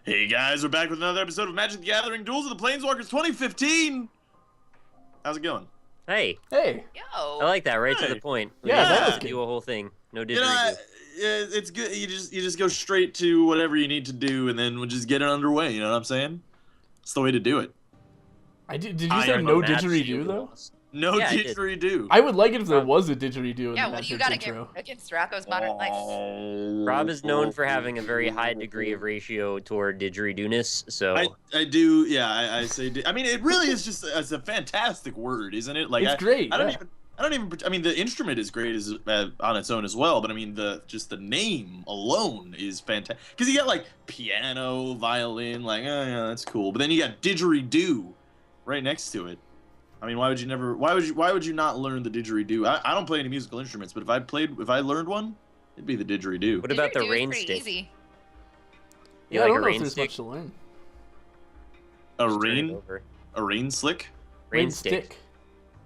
Hey guys, we're back with another episode of Magic the Gathering Duels of the Planeswalkers 2015. How's it going? Hey. Hey. I like that, right to the point. Yeah, that was good. Do a whole thing. No You know, it's good. You just go straight to whatever you need to do, and then we'll just get it underway. You know what I'm saying? It's the way to do it. Did you say no didgeridoo though? No didgeridoo. I would like it if there was a didgeridoo in Yeah, the what do you Magic gotta intro. get against Rocco's Modern Life? Rob is known for having a very high degree of ratio toward didgeridoo-ness, so... I do, yeah, I say... I mean, it really is just... It's a fantastic word, isn't it? Like, It's great, I don't even... I mean, the instrument is great on its own as well, but I mean, just the name alone is fantastic. Because you got, like, piano, violin, like, oh, yeah, that's cool. But then you got didgeridoo right next to it. I mean, why would you not learn the didgeridoo? I don't play any musical instruments, but if I learned one, it'd be the didgeridoo. What about the Didgeridoo rain is pretty stick? easy. You Yeah, I like don't a know if rain there's stick? much to learn. A rain slick? Rain stick.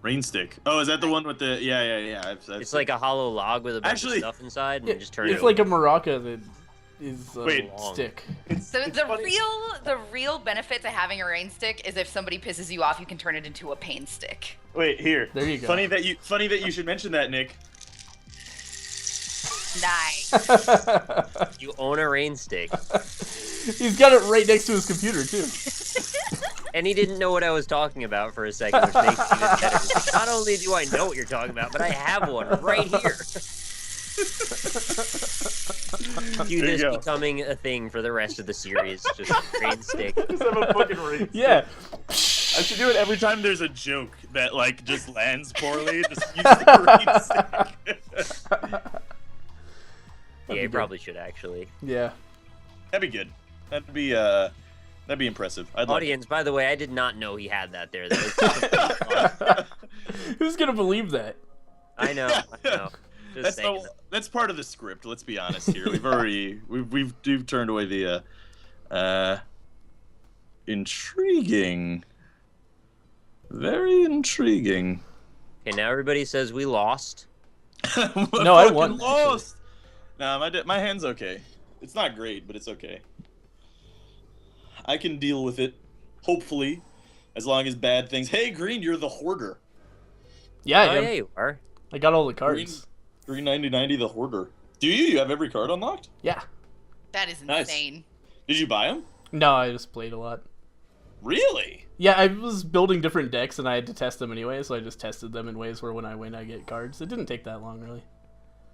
Rain stick. Oh, is that the one with the... Yeah. It's like a hollow log with a bunch of stuff inside, and you just turn it It's over. like a maraca that is a Wait. stick. So the real benefit to having a rain stick is if somebody pisses you off, you can turn it into a pain stick. Wait, here. There you go. Funny that you should mention that, Nick. Nice. You own a rain stick. He's got it right next to his computer too. And he didn't know what I was talking about for a second, which makes it even better. He's like, not only do I know what you're talking about, but I have one right here. Do this becoming a thing for the rest of the series. Just rain stick. Just have a fucking rain stick. Yeah. I should do it every time there's a joke that like just lands poorly. Just use the rain stick. Yeah, you probably should actually. Yeah. That'd be good. That'd be impressive. I'd like Audience, by the way, I did not know he had that there. That was Who's gonna believe that? I know. Just saying. That's part of the script. Let's be honest here. We've turned away the intriguing, very intriguing. Okay, now everybody says we lost. No, I won, Lost. Nah, my hand's okay. It's not great, but it's okay. I can deal with it, hopefully, as long as bad things. Hey, Green, you're the hoarder. Yeah, Oh, yeah, you are. I got all the cards. Green 9090, the hoarder. Do you? You have every card unlocked? Yeah. That is Nice. insane. Did you buy them? No, I just played a lot. Really? Yeah, I was building different decks and I had to test them anyway, so I just tested them in ways where when I win I get cards. It didn't take that long, really.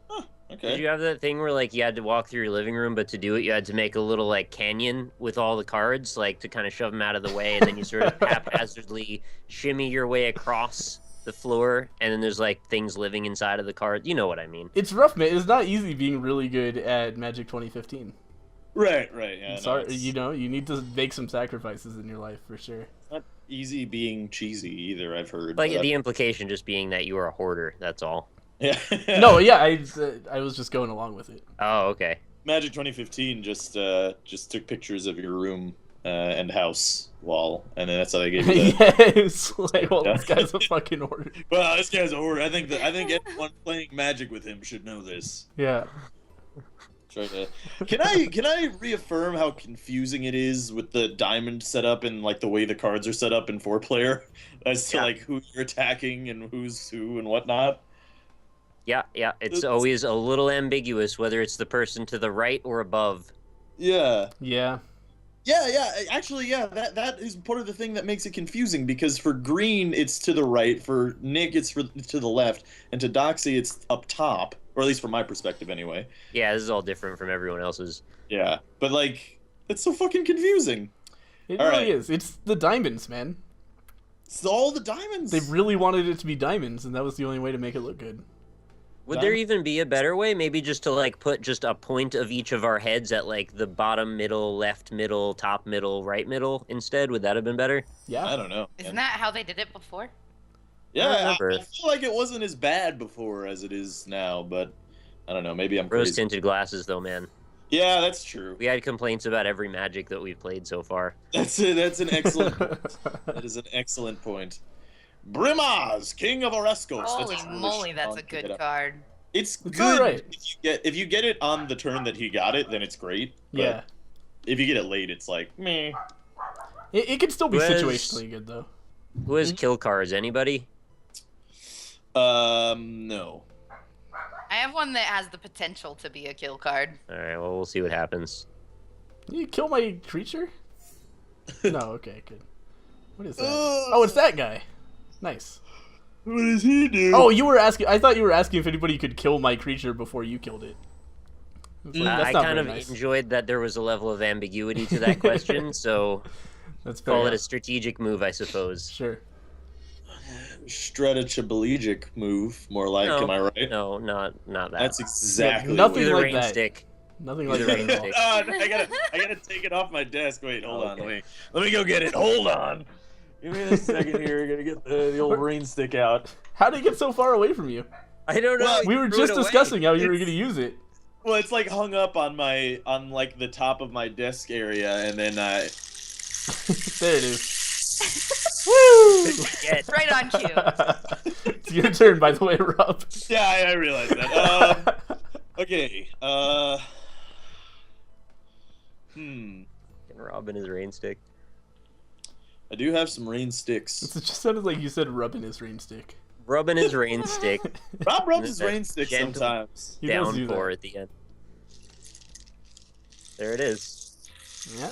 Huh, okay. Did you have that thing where like you had to walk through your living room, but to do it you had to make a little like canyon with all the cards, like to kind of shove them out of the way, and then you sort of haphazardly shimmy your way across the floor, and then there's like things living inside of the card. You know what I mean? It's rough, man. It's not easy being really good at Magic 2015. Right. Yeah. Sorry, you know, you need to make some sacrifices in your life for sure. It's not easy being cheesy either. I've heard. Like but the implication just being that you are a hoarder. That's all. yeah. No, yeah, I was just going along with it. Oh, okay. Magic 2015 just took pictures of your room and house wall, and then that's how they gave you that. Yeah, it's like, well, this guy's a fucking hoarder. Well, this guy's a hoarder. I think anyone playing Magic with him should know this. Yeah. Can I reaffirm how confusing it is with the diamond setup and like the way the cards are set up in 4-player as to like who you're attacking and who's who and whatnot? Yeah. It's always a little ambiguous whether it's the person to the right or above. Yeah. Yeah. Actually, yeah. That is part of the thing that makes it confusing because for Green it's to the right, for Nick it's to the left, and to Doxy it's up top, or at least from my perspective anyway. Yeah, this is all different from everyone else's. Yeah, but like it's so fucking confusing. It All really right. is. It's the diamonds, man. It's all the diamonds. They really wanted it to be diamonds, and that was the only way to make it look good. Would there even be a better way? Maybe just to like put just a point of each of our heads at like the bottom middle, left middle, top middle, right middle instead? Would that have been better? Yeah. I don't know. Isn't that how they did it before? Yeah, remember. I feel like it wasn't as bad before as it is now, but I don't know. Maybe I'm Rose crazy. tinted glasses, though, man. Yeah, that's true. We had complaints about every Magic that we've played so far. That's it. That's an excellent. That is an excellent point. Brimaz, King of Oreskos. Holy moly, that's a good card. It's It's good alright. if you get it on the turn that he got it, then it's great. But Yeah. if you get it late, it's like meh. It can still be Who has- situationally good though. Who has kill cards? Anybody? No. I have one that has the potential to be a kill card. All right. Well, we'll see what happens. You kill my creature? No. Okay. Good. What is that? Oh, it's that guy. Nice. What does he do? Oh, you were asking. I thought you were asking if anybody could kill my creature before you killed it. It's like, that's I not kind very of nice. enjoyed that there was a level of ambiguity to that question, so That's fair. call it a strategic move, I suppose. Sure. Strategic move, more like. No, Am I right? No, not that. That's exactly. nothing Do the what like rain that. stick. Nothing Do like the that rain at all. stick. I gotta take it off my desk. Wait, hold on. Okay. Let me go get it. Hold on. Give me a second here. I gotta get the old rain stick out. How did it get so far away from you? I don't know. Well, you We were threw just it away. discussing how you were going to use it. Well, it's like hung up on like the top of my desk area, and then There it is. Yeah, Right on cue. It's your turn, by the way, Rob. yeah, I realized that. Okay. and Robin his rain stick. I do have some rain sticks. It just sounded like you said rubbing his rain stick. Rubbing his rain stick. Rob rubs his That rain sticks gentle- sometimes. He does do Downpour that. at the end. There it is. Yeah.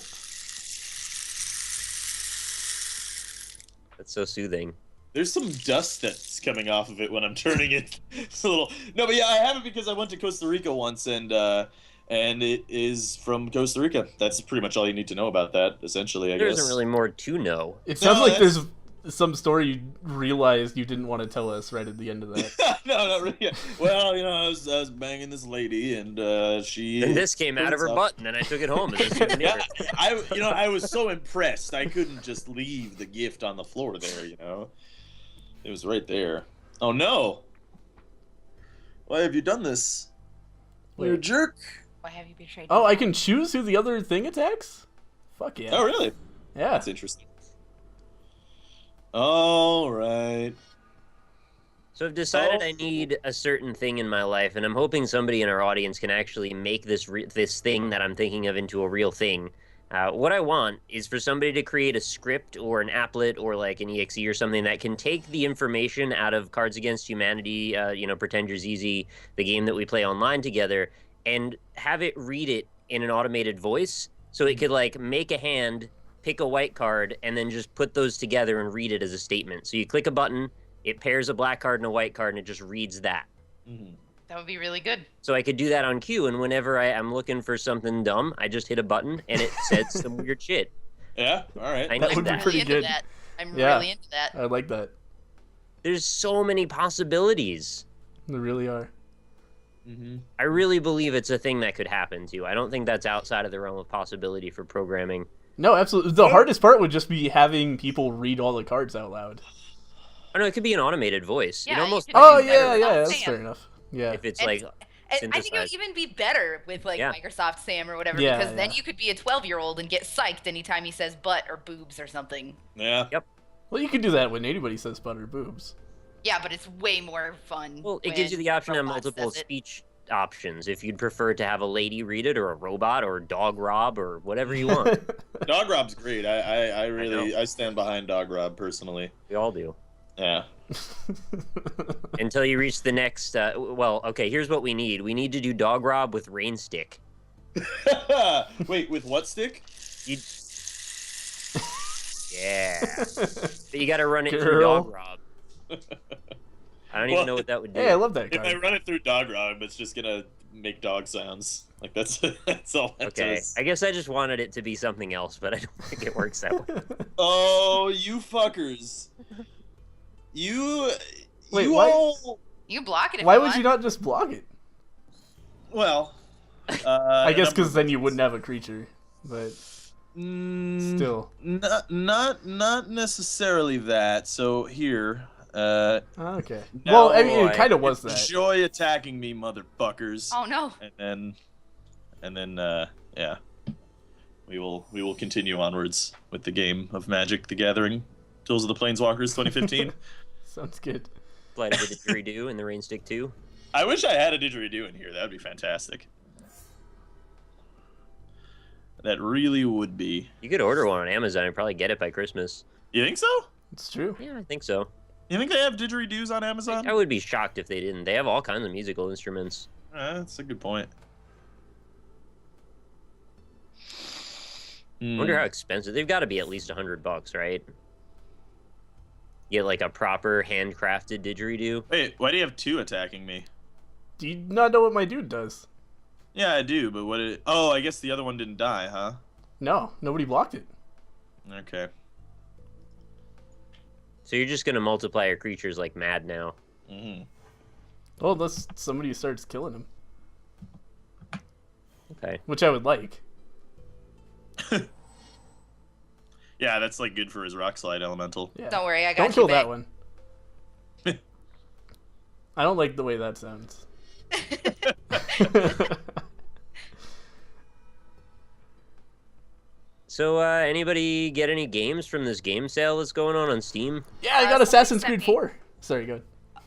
That's so soothing. There's some dust that's coming off of it when I'm turning it. It's a little. No, but yeah, I have it because I went to Costa Rica once, and it is from Costa Rica. That's pretty much all you need to know about that, essentially. I There guess. isn't really more to know. It sounds No, like that's- there's some story you realized you didn't want to tell us right at the end of that. No, not really. Well, I was banging this lady, and she. And this came out of her turns butt, and then I took it home as a souvenir. Yeah, I was so impressed. I couldn't just leave the gift on the floor there. It was right there. Oh no! Why have you done this? You're a Wait. jerk. Why have you betrayed me? Oh, I can choose who the other thing attacks? Fuck yeah. Oh really? Yeah. That's interesting. All right. So I've decided Oh. I need a certain thing in my life, and I'm hoping somebody in our audience can actually make this this thing that I'm thinking of into a real thing. What I want is for somebody to create a script or an applet or like an EXE or something that can take the information out of Cards Against Humanity, Pretend You're Easy, the game that we play online together, and have it read it in an automated voice, so it could like make a hand, pick a white card, and then just put those together and read it as a statement. So you click a button, it pairs a black card and a white card, and it just reads that. Mm-hmm. That would be really good. So I could do that on cue, and whenever I'm looking for something dumb, I just hit a button, and it says some weird shit. Yeah. All right. I That need would be that. pretty Really into good. that. I'm Yeah. really into that. I like that. There's so many possibilities. There really are. Mm-hmm. I really believe it's a thing that could happen, too. I don't think that's outside of the realm of possibility for programming. No, absolutely. The hardest part would just be having people read all the cards out loud. I know it could be an automated voice. Yeah, It almost you might could Oh be yeah, better yeah, without that's Sam. fair enough. Yeah. if it's And- like And I think it would synthesized. even be better with like Yeah. Microsoft Sam or whatever, Yeah, because then yeah. you could be a 12-year-old and get psyched anytime he says butt or boobs or something. Yeah. Well, you could do that when anybody says butt or boobs. Yeah, but it's way more fun. Well, it gives you the option of Roblox multiple says it. speech options if you'd prefer to have a lady read it or a robot or Dog Rob or whatever you want. Dog Rob's great. I really know. I stand behind Dog Rob personally. We all do. Yeah. Until you reach the next. Okay, here's what we need. We need to do Dog Rob with Rain Stick. Wait, with what stick? You... Yeah. But you got to run it through Girl. Dog Rob. I don't even know what that would do. Hey, I love that If I card. run it through Dog Rob, it's just gonna make dog sounds. Like that's all that Okay, does. I guess I just wanted it to be something else, but I don't think it works that way. Oh, you fuckers! You. Wait, you why- all. You block it if Why you would want. you not just block it? Well. I guess because then you wouldn't have a creature. But Mm, still. Not necessarily that. So here. Okay. No, Well, I mean, boy. it kind of was that. Enjoy attacking me, motherfuckers. Oh no. And then yeah. We will continue onwards with the game of Magic the Gathering. Tools of the Planeswalkers 2015. Sounds good. Flight of the Didgeridoo and the Rain Stick 2. I wish I had a didgeridoo in here. That would be fantastic. That really would be. You could order one on Amazon and probably get it by Christmas. You think so? It's true. Yeah, I think so. You think they have didgeridoos on Amazon? I would be shocked if they didn't. They have all kinds of musical instruments. That's a good point. I wonder how expensive. They've got to be at least $100, right? Get like a proper handcrafted didgeridoo. Wait, why do you have 2 attacking me? Do you not know what my dude does? Yeah, I do, but oh, I guess the other one didn't die, huh? No, nobody blocked it. Okay. So you're just gonna multiply your creatures like mad now. Well, unless somebody starts killing him, Okay. which I would like. Yeah, that's like good for his rock slide elemental. Yeah. Don't worry, I got Don't you, kill babe. that one. I don't like the way that sounds. So anybody get any games from this game sale that's going on Steam? Yeah, I got somebody Assassin's sent Creed me- 4. Sorry, go ahead.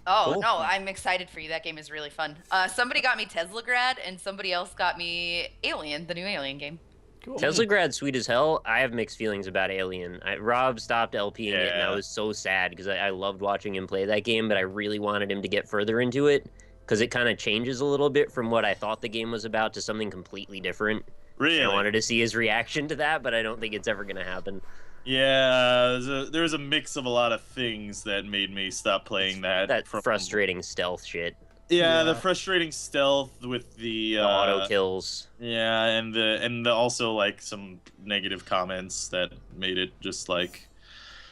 Oh, Cool. no, I'm excited for you. That game is really fun. Somebody got me Teslagrad, and somebody else got me Alien, the new Alien game. Cool. Teslagrad's sweet as hell. I have mixed feelings about Alien. Rob stopped LPing it, and I Yeah. was so sad because I loved watching him play that game, but I really wanted him to get further into it because it kind of changes a little bit from what I thought the game was about to something completely different. Really? I wanted to see his reaction to that, but I don't think it's ever going to happen. Yeah, there was a mix of a lot of things that made me stop playing that. That frustrating stealth shit. Yeah, the Yeah. frustrating stealth with The auto kills. Yeah, and the also like some negative comments that made it just like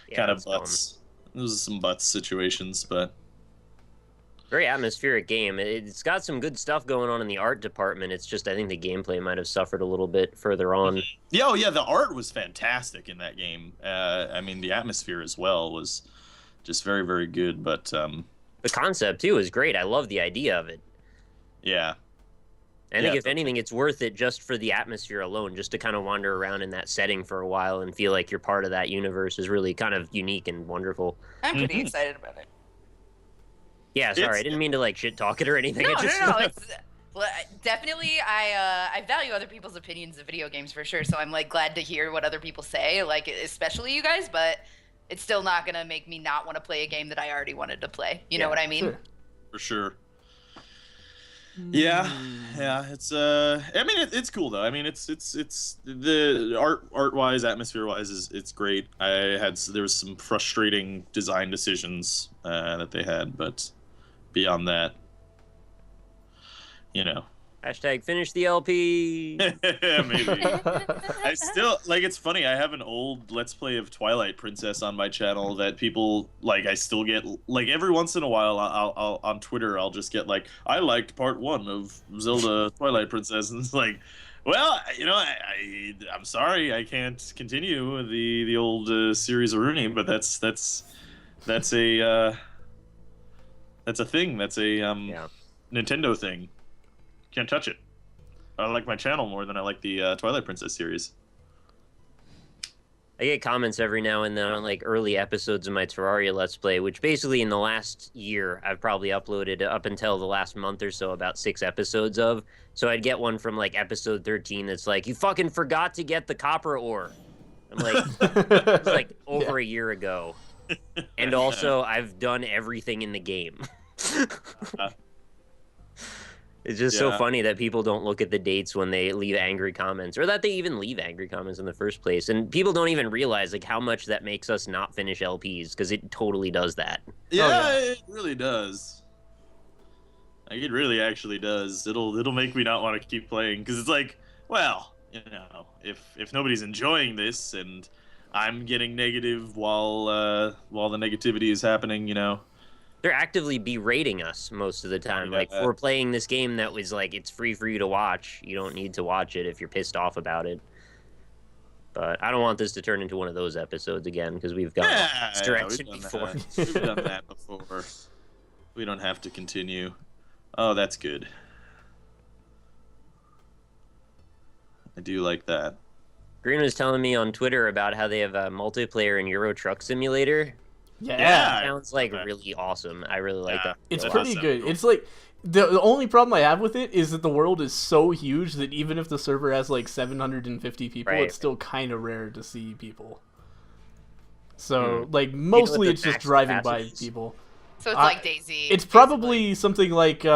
Yeah, kind of it's dumb. butts. Those are some butts situations, but Very atmospheric game. It's got some good stuff going on in the art department. It's just I think the gameplay might have suffered a little bit further on. yeah, oh yeah, the art was fantastic in that game. I mean, the atmosphere as well was just very, very good. But The concept too is great. I love the idea of it. yeah, I Yeah, think if totally. anything, it's worth it just for the atmosphere alone, just to kind of wander around in that setting for a while and feel like you're part of that universe is really kind of unique and wonderful. I'm pretty Mhm. excited about it. Yeah, sorry, It's- I didn't mean to like shit talk it or anything. No, It just, no. It's well, definitely I value other people's opinions of video games for sure. So I'm like glad to hear what other people say, like especially you guys. But it's still not gonna make me not want to play a game that I already wanted to play. You know Yeah, what I mean? Sure. for sure. Yeah, yeah. It's I mean, it's cool though. I mean, it's the art wise, atmosphere wise, it's great. There was some frustrating design decisions that they had, but beyond that, you know, hashtag finish the LP. maybe. I still like. It's funny. I have an old Let's Play of Twilight Princess on my channel that people like. I still get like every once in a while. I'll on Twitter. I'll just get like, I liked part 1 of Zelda Twilight Princess, and it's like, well, you know, I'm sorry, I can't continue the old series of Rooney, but that's a thing. That's a Yeah. Nintendo thing. Can't touch it. I like my channel more than I like the Twilight Princess series. I get comments every now and then on like early episodes of my Terraria Let's Play, which basically in the last year I've probably uploaded up until the last month or so about 6 episodes of. So I'd get one from like episode 13 that's like, you fucking forgot to get the copper ore. I'm like, it's like over a year ago. And also I've done everything in the game. It's just so Yeah. funny that people don't look at the dates when they leave angry comments, or that they even leave angry comments in the first place. And people don't even realize like how much that makes us not finish LPs, because it totally does that. Yeah, it really does. Like it really actually does. It'll make me not want to keep playing because it's like, well, you know, if nobody's enjoying this and I'm getting negative while the negativity is happening, you know. They're actively berating us most of the time. Yeah. Like, we're playing this game that was like, it's free for you to watch. You don't need to watch it if you're pissed off about it. But I don't want this to turn into one of those episodes again, because we've gone Yeah, this direction we've done before. that. We've done that before. We don't have to continue. Oh, that's good. I do like that. Green was telling me on Twitter about how they have a multiplayer in Euro Truck Simulator. Yeah. Yeah. Sounds like Okay. really awesome. I really like Yeah. that. It's That's pretty awesome. good. It's like The only problem I have with it is that the world is so huge that even if the server has like 750 people, Right. it's still kind of rare to see people. So, like, mostly the it's just max driving by capacity is? people. So it's like DayZ. It's probably something like this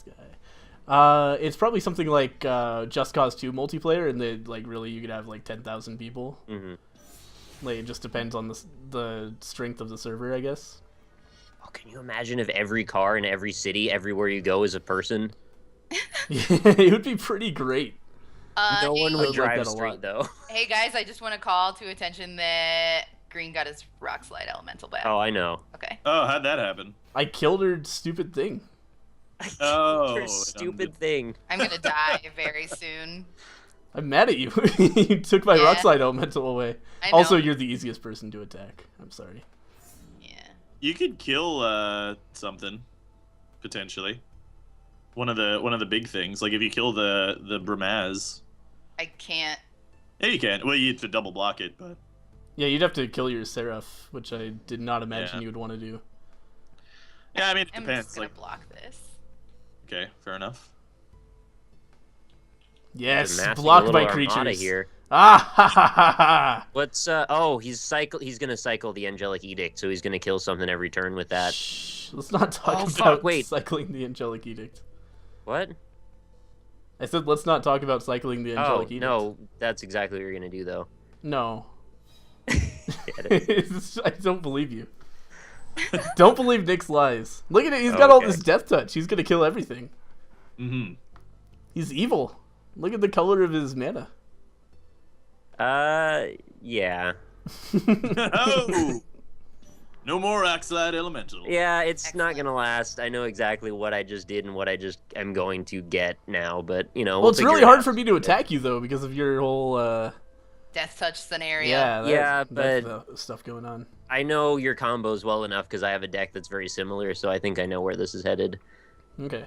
guy. It's probably something like Just Cause 2 multiplayer, and then like really you could have like 10,000 people. Mm-hmm. Like it just depends on the strength of the server, I guess. Oh, can you imagine if every car in every city, everywhere you go, is a person? It would be pretty great. No one I would would like drive that a straight lot. though. Hey guys, I just want to call to attention that Green got his rock slide elemental back. Oh, I know. Okay. Oh, how'd that happen? I killed her stupid thing. Oh, Your stupid thing. I'm gonna die very soon. I'm mad at you. You took my Yeah. rock slide elemental away. I know. Also, you're the easiest person to attack. I'm sorry. Yeah. You could kill something potentially. One of the big things, like if you kill the Bramaz. I can't. Yeah, you can. Well, you have to double block it, but Yeah, you'd have to kill your Seraph, which I did not imagine Yeah. you would want to do. yeah, I mean it I'm depends. just gonna Like, block this. okay, fair enough. Yes, Amassing a block little my armada creatures. here. Ah ha ha ha ha! What's oh, he's gonna cycle the Angelic Edict, so he's gonna kill something every turn with that. Shh, let's not talk Oh, about fuck, wait. cycling the Angelic Edict. What? I said let's not talk about cycling the Oh, Angelic Edict. no, that's exactly what you're gonna do though. No. Yeah, it is. I don't believe you. Don't believe Nick's lies. Look at it, he's got all Okay. this death touch. He's gonna kill everything. Mm-hmm. He's evil. Look at the color of his mana. Yeah. Oh, no more Rockslide Elemental. Yeah, it's Excellent. not gonna last. I know exactly what I just did and what I just am going to get now, but you know. Well, we'll it's figure really it hard out. for me to attack you though because of your whole Death touch scenario. yeah, but- that's the stuff going on. I know your combos well enough because I have a deck that's very similar, so I think I know where this is headed. Okay.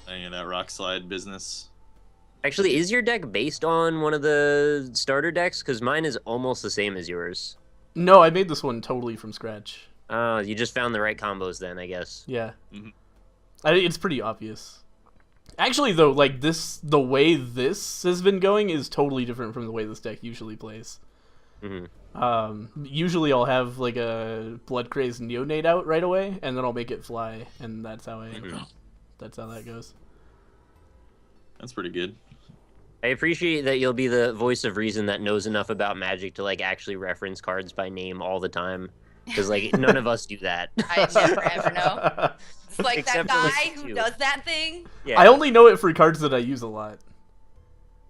Any of that Rockslide business. Actually, is your deck based on one of the starter decks? Because mine is almost the same as yours. No, I made this one totally from scratch. You just found the right combos then, I guess. Yeah. Mhm. It's pretty obvious. Actually, though, like the way this has been going is totally different from the way this deck usually plays. hmm Usually I'll have like a Blood Crazed Neonate out right away, and then I'll make it fly, and that's how that's how that goes. That's pretty good. I appreciate that you'll be the voice of reason that knows enough about Magic to like actually reference cards by name all the time. Because like none of us do that. I never ever know. It's like Except for, that like, guy who you. does that thing. Yeah. I only know it for cards that I use a lot.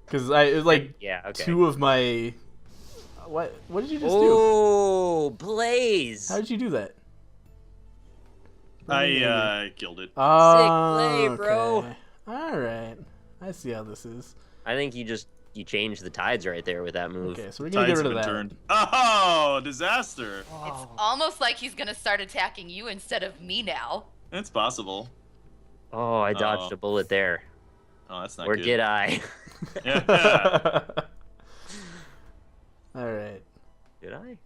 Because like Yeah. Okay. two of my what did you just do? Oh, Blaze! How did you do that? I killed it. Oh, play, bro. okay. All right, I see how this is. I think you changed the tides right there with that move. Okay, so we're gonna Tides get have rid of been that. turned. Oh, disaster. It's almost like he's gonna start attacking you instead of me now. It's possible. Oh, I dodged Uh-oh. a bullet there. Oh, that's not Or good. did I? Yeah. All right, Did I?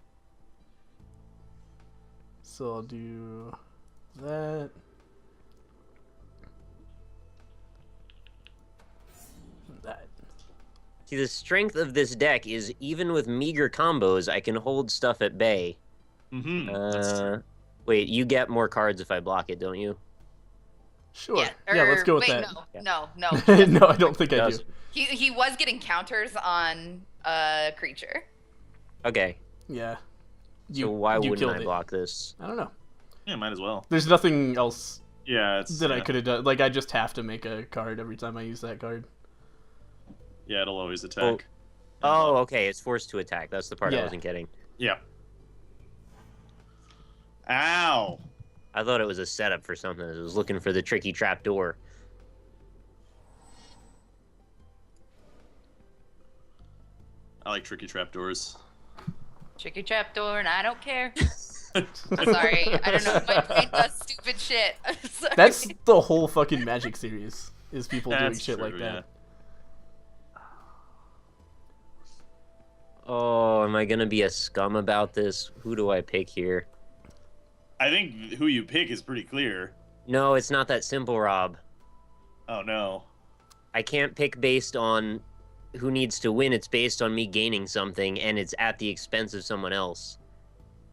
so I'll do that. That. See, the strength of this deck is even with meager combos, I can hold stuff at bay. Mm-hmm. That's true. Wait, you get more cards if I block it, don't you? Sure. Yeah, let's go with wait, that. No, no. No, I don't think I Does. do. He was getting counters on a creature. Okay. Yeah. So why you wouldn't killed I it. block this? I don't know. Yeah, might as well. There's nothing else Yeah, it's that I yeah. could have done. Like, I just have to make a card every time I use that card. Yeah, it'll always attack. Oh, okay. It's forced to attack. That's the part I Yeah. wasn't getting. Yeah. Ow. I thought it was a setup for something. I was looking for the tricky trap door. I like tricky trapdoors. Tricky trapdoor, and I don't care. I'm sorry. I don't know. My brain does stupid shit. I'm sorry. That's the whole fucking Magic series, is people doing That's shit true, like yeah. that. Oh, am I gonna be a scum about this? Who do I pick here? I think who you pick is pretty clear. No, it's not that simple, Rob. Oh no. I can't pick based on who needs to win. It's based on me gaining something, and it's at the expense of someone else.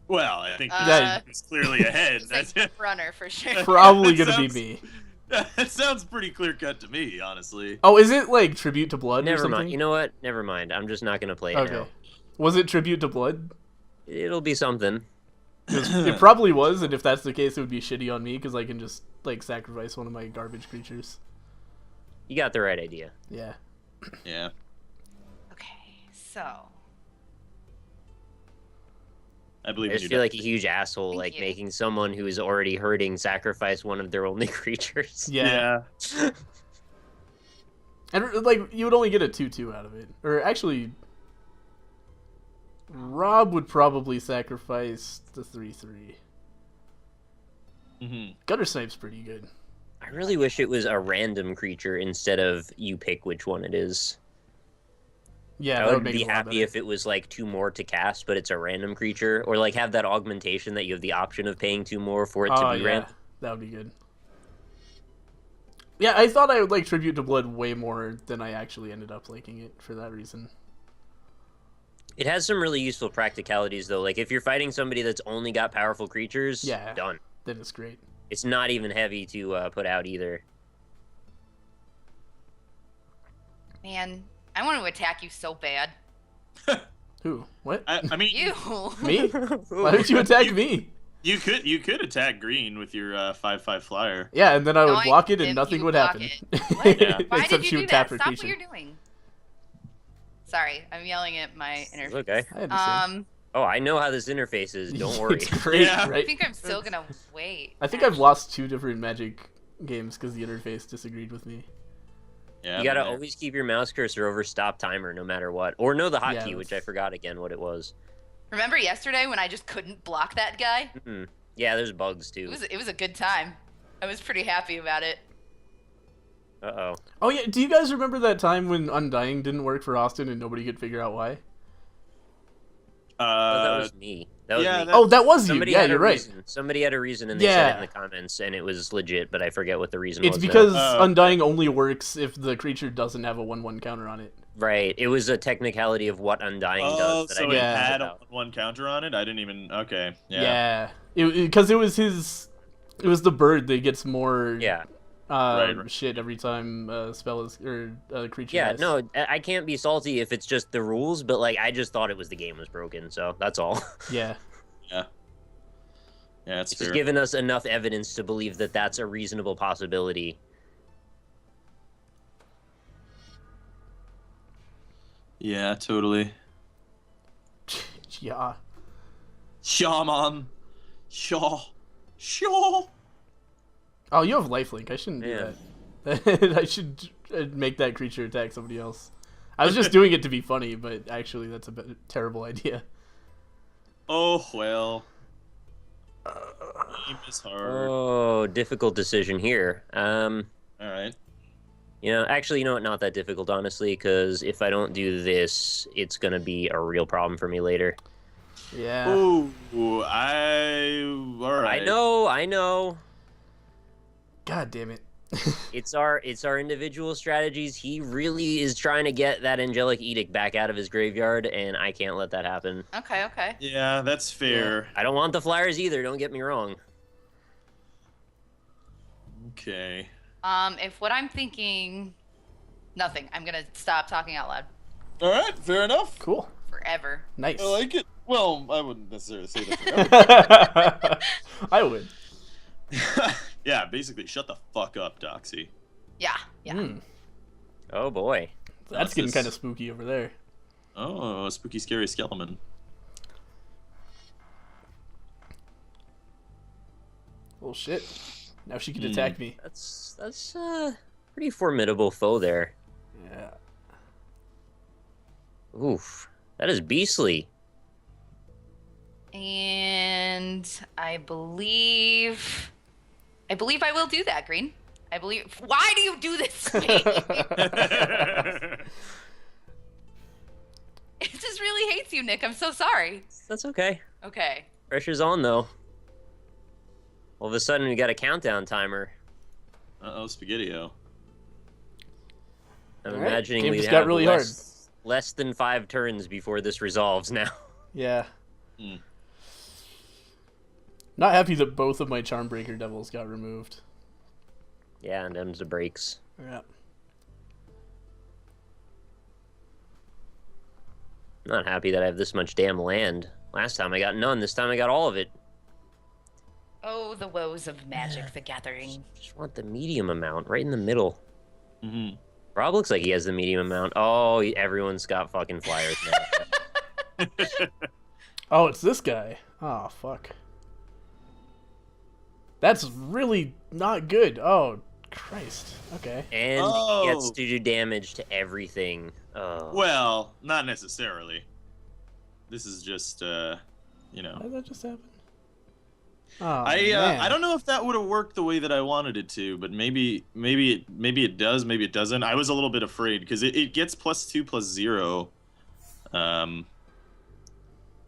Well, I think Yeah. he's clearly ahead. It's like That's runner for sure. Probably That gonna be sounds- me. That sounds pretty clear cut to me, honestly. Oh, is it like Tribute to Blood or Never something? mind. You know what? Never mind. I'm just not gonna play it Okay. now. Was it Tribute to Blood? It'll be something. 'Cause it probably was, and if that's the case, it would be shitty on me because I can just like sacrifice one of my garbage creatures. You got the right idea. Yeah. Yeah. Okay, so I believe I in just you. feel like a huge asshole, Thank like you. making someone who is already hurting sacrifice one of their only creatures. Yeah. Yeah. And like you would only get a 2/2 out of it, or actually, Rob would probably sacrifice the 3/3. Mm-hmm. Gutter Snipe's pretty good. I really wish it was a random creature instead of you pick which one it is. Yeah, I that would make be it a lot happy better. if it was like 2 more to cast, but it's a random creature, or like have that augmentation that you have the option of paying 2 more for it to be yeah, random. that would be good. Yeah, I thought I would like Tribute to Blood way more than I actually ended up liking it for that reason. It has some really useful practicalities though. Like if you're fighting somebody that's only got powerful creatures, Yeah. done. Then it's great. It's not even heavy to put out either. man, I want to attack you so bad. Who? What? I mean, You. Me? Why would you attack me? you could attack green with your 5/5 flyer. Yeah, and then I No, would I block it and didn't. nothing You would block happen. it. Yeah. Why Except did she you would do tap that? her Stop what creature. you're doing. Sorry, I'm yelling at my interface. It's okay. I understand. Oh, I know how this interface is. Don't worry. It's great, Yeah. I right? think I'm still gonna wait. I think I've lost 2 different Magic games because the interface disagreed with me. Yeah. You gotta I've been always keep your mouse cursor over stop timer no matter what. Or know the hotkey, Yeah, which I that's- forgot again what it was. Remember yesterday when I just couldn't block that guy? Mm-mm. Yeah, there's bugs too. It was a good time. I was pretty happy about it. Uh-oh. Oh yeah, do you guys remember that time when Undying didn't work for Austin and nobody could figure out why? Oh, that was me. That was yeah, me. that- Oh, that was you. Somebody Yeah, had you're a right. reason. Somebody had a reason and they said it Yeah. in the comments and it was legit, but I forget what the reason It's was now. because Oh, okay. Undying only works if the creature doesn't have a 1/1 counter on it. Right. It was a technicality of what Undying Oh, does that so I it didn't Yeah. know had about. one counter on it. I didn't even. Okay. Yeah. Yeah, because it was his. It was the bird that gets more Yeah. Right. shit every time a spell is or a creature. Yeah, dies. no, I can't be salty if it's just the rules, but like I just thought it was the game was broken, so that's all. Yeah. Yeah. Yeah, it's It's fair. just given us enough evidence to believe that that's a reasonable possibility. Yeah, totally. Yeah. Shaman. Shaw. Shaw. Oh, you have lifelink. I shouldn't do that. I should make that creature attack somebody else. I was just doing it to be funny, but actually that's a terrible idea. Oh well. Game is hard. Oh, difficult decision here. All right. You know, actually, you know what? Not that difficult, honestly, because if I don't do this, it's gonna be a real problem for me later. Yeah. Ooh, all right. I know. God damn it. It's our individual strategies. He really is trying to get that angelic edict back out of his graveyard, and I can't let that happen. Okay, okay. Yeah, that's fair. I don't want the flyers either. Don't get me wrong. Okay. If what I'm thinking, nothing. I'm gonna stop talking out loud All right, fair enough. Cool. forever. Nice. I like it. Well, I wouldn't necessarily say that forever. I would. Yeah, basically, shut the fuck up, Doxy. Yeah, yeah. Mm, Oh boy. that's getting this- kind of spooky over there. Oh, spooky, scary skeleton. Oh shit. Now she can attack me. That's pretty formidable foe there. Yeah. Oof. That is beastly. And I believe I will do that, Green. I believe. Why do you do this to me? It just really hates you, Nick. I'm so sorry. That's okay. Okay. Pressure's on though. All of a sudden, we got a countdown timer. Uh-oh, Spaghetti-O. I'm All right, imagining game we just have got really hard. less than 5 turns before this resolves now. Yeah. Hmm. Not happy that both of my Charmbreaker Devils got removed. Yeah, and them's the breaks. Yeah. Not happy that I have this much damn land. Last time I got none. This time I got all of it. Oh, the woes of Magic the Gathering. Just want the medium amount right in the middle. Mm-hmm. Rob looks like he has the medium amount. Oh, everyone's got fucking flyers now. Oh, it's this guy. Oh, fuck. That's really not good. Oh, Christ. Okay. And Oh. he gets to do damage to everything. Oh. Well, not necessarily. This is just, you How know. did that just happen? Oh, I don't know if that would have worked the way that I wanted it to, but maybe it does, maybe it doesn't. I was a little bit afraid because it gets +2/+0,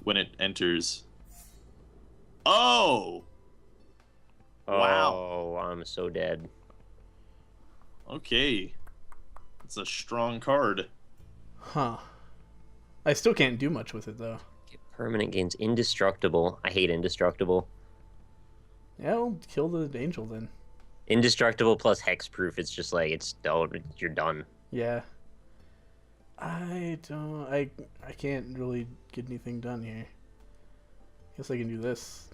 when it enters. Oh. Wow. Oh, I'm so dead. Okay. It's a strong card. Huh. I still can't do much with it, though. Permanent gains indestructible. I hate indestructible. Yeah, I'll kill the angel then. Indestructible plus hexproof. It's just like you're done. Yeah. I can't really get anything done here. Guess I can do this.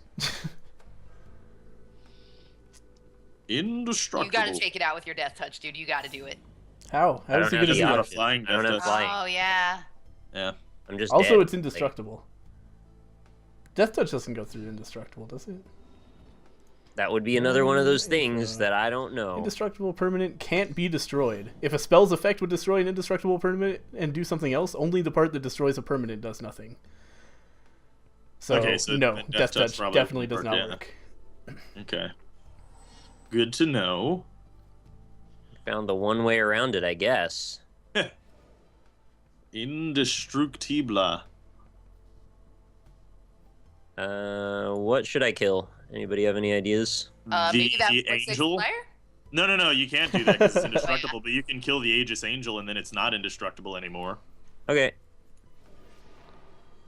Indestructible. You gotta take it out with your death touch, dude. You gotta do it. How? How I is he don't gonna have do the that? option. Flying I don't have death flying. Oh yeah. Yeah. I'm just Also, dead. it's indestructible. Death touch doesn't go through indestructible, does it? That would be another one of those things Info. that I don't know. Indestructible permanent can't be destroyed. If a spell's effect would destroy an indestructible permanent and do something else, only the part that destroys a permanent does nothing. So, Okay, so no, then death touch probably definitely does wouldn't not work, work. Okay. Good to know. Found the one way around it, I guess. Indestructible. What should I kill? Anybody have any ideas? Maybe that The +6 angel? flyer? No, you can't do that because it's indestructible, but you can kill the Aegis Angel and then it's not indestructible anymore. Okay.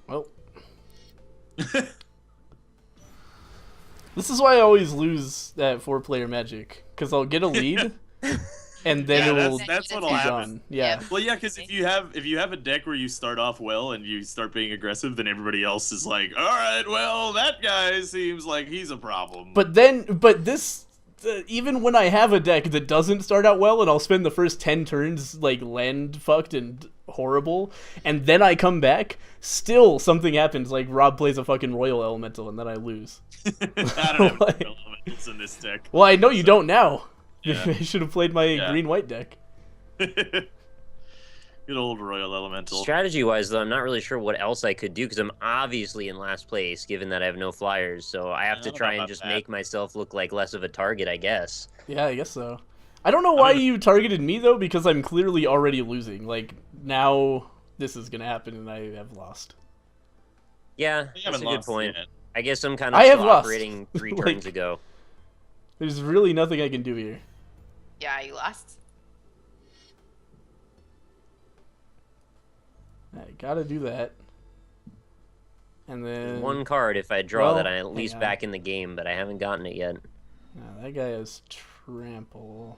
Well, this is why I always lose at 4-player Magic, because I'll get a lead, and then Yeah, it will that's what'll be happen. done. Yeah. Well, yeah, because if you have a deck where you start off well and you start being aggressive, then everybody else is like, all right, well, that guy seems like he's a problem. But this, even when I have a deck that doesn't start out well, and I'll spend the first 10 turns like land fucked and horrible, and then I come back, still something happens. Like Rob plays a fucking Royal Elemental, and then I lose. I don't have Like- Royal Elementals in this deck. Well, I know you don't now. Yeah. I should have played my green-white deck. Good old Royal Elemental. Strategy-wise, though, I'm not really sure what else I could do because I'm obviously in last place, given that I have no flyers. So I have to don't try know and about just that. make myself look like less of a target, I guess. Yeah, I guess so. I don't know why mean- you targeted me, though, because I'm clearly already losing. Like, now this is going to happen, and I have lost. Yeah, You that's haven't a good lost point. yet. I guess I'm kind of I have still lost. operating 3 Like- turns ago. There's really nothing I can do here. Yeah, you lost. I gotta do that. And then... One card, if I draw well, that, I'm at hang least on. back in the game, but I haven't gotten it yet. No, that guy has trample.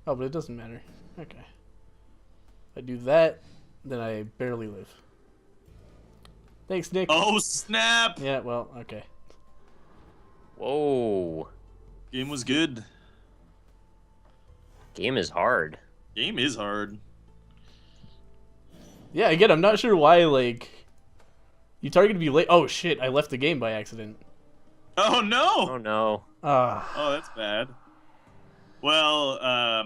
Oh, but it doesn't matter. Okay. If I do that, then I barely live. Thanks, Nick. Oh, snap! Yeah, well, okay. Whoa. Game was good. Game is hard. Game is hard. Yeah, again, I'm not sure why, like... You targeted me late. Oh, shit, I left the game by accident. Oh, no! Oh, no. Oh, that's bad. Well,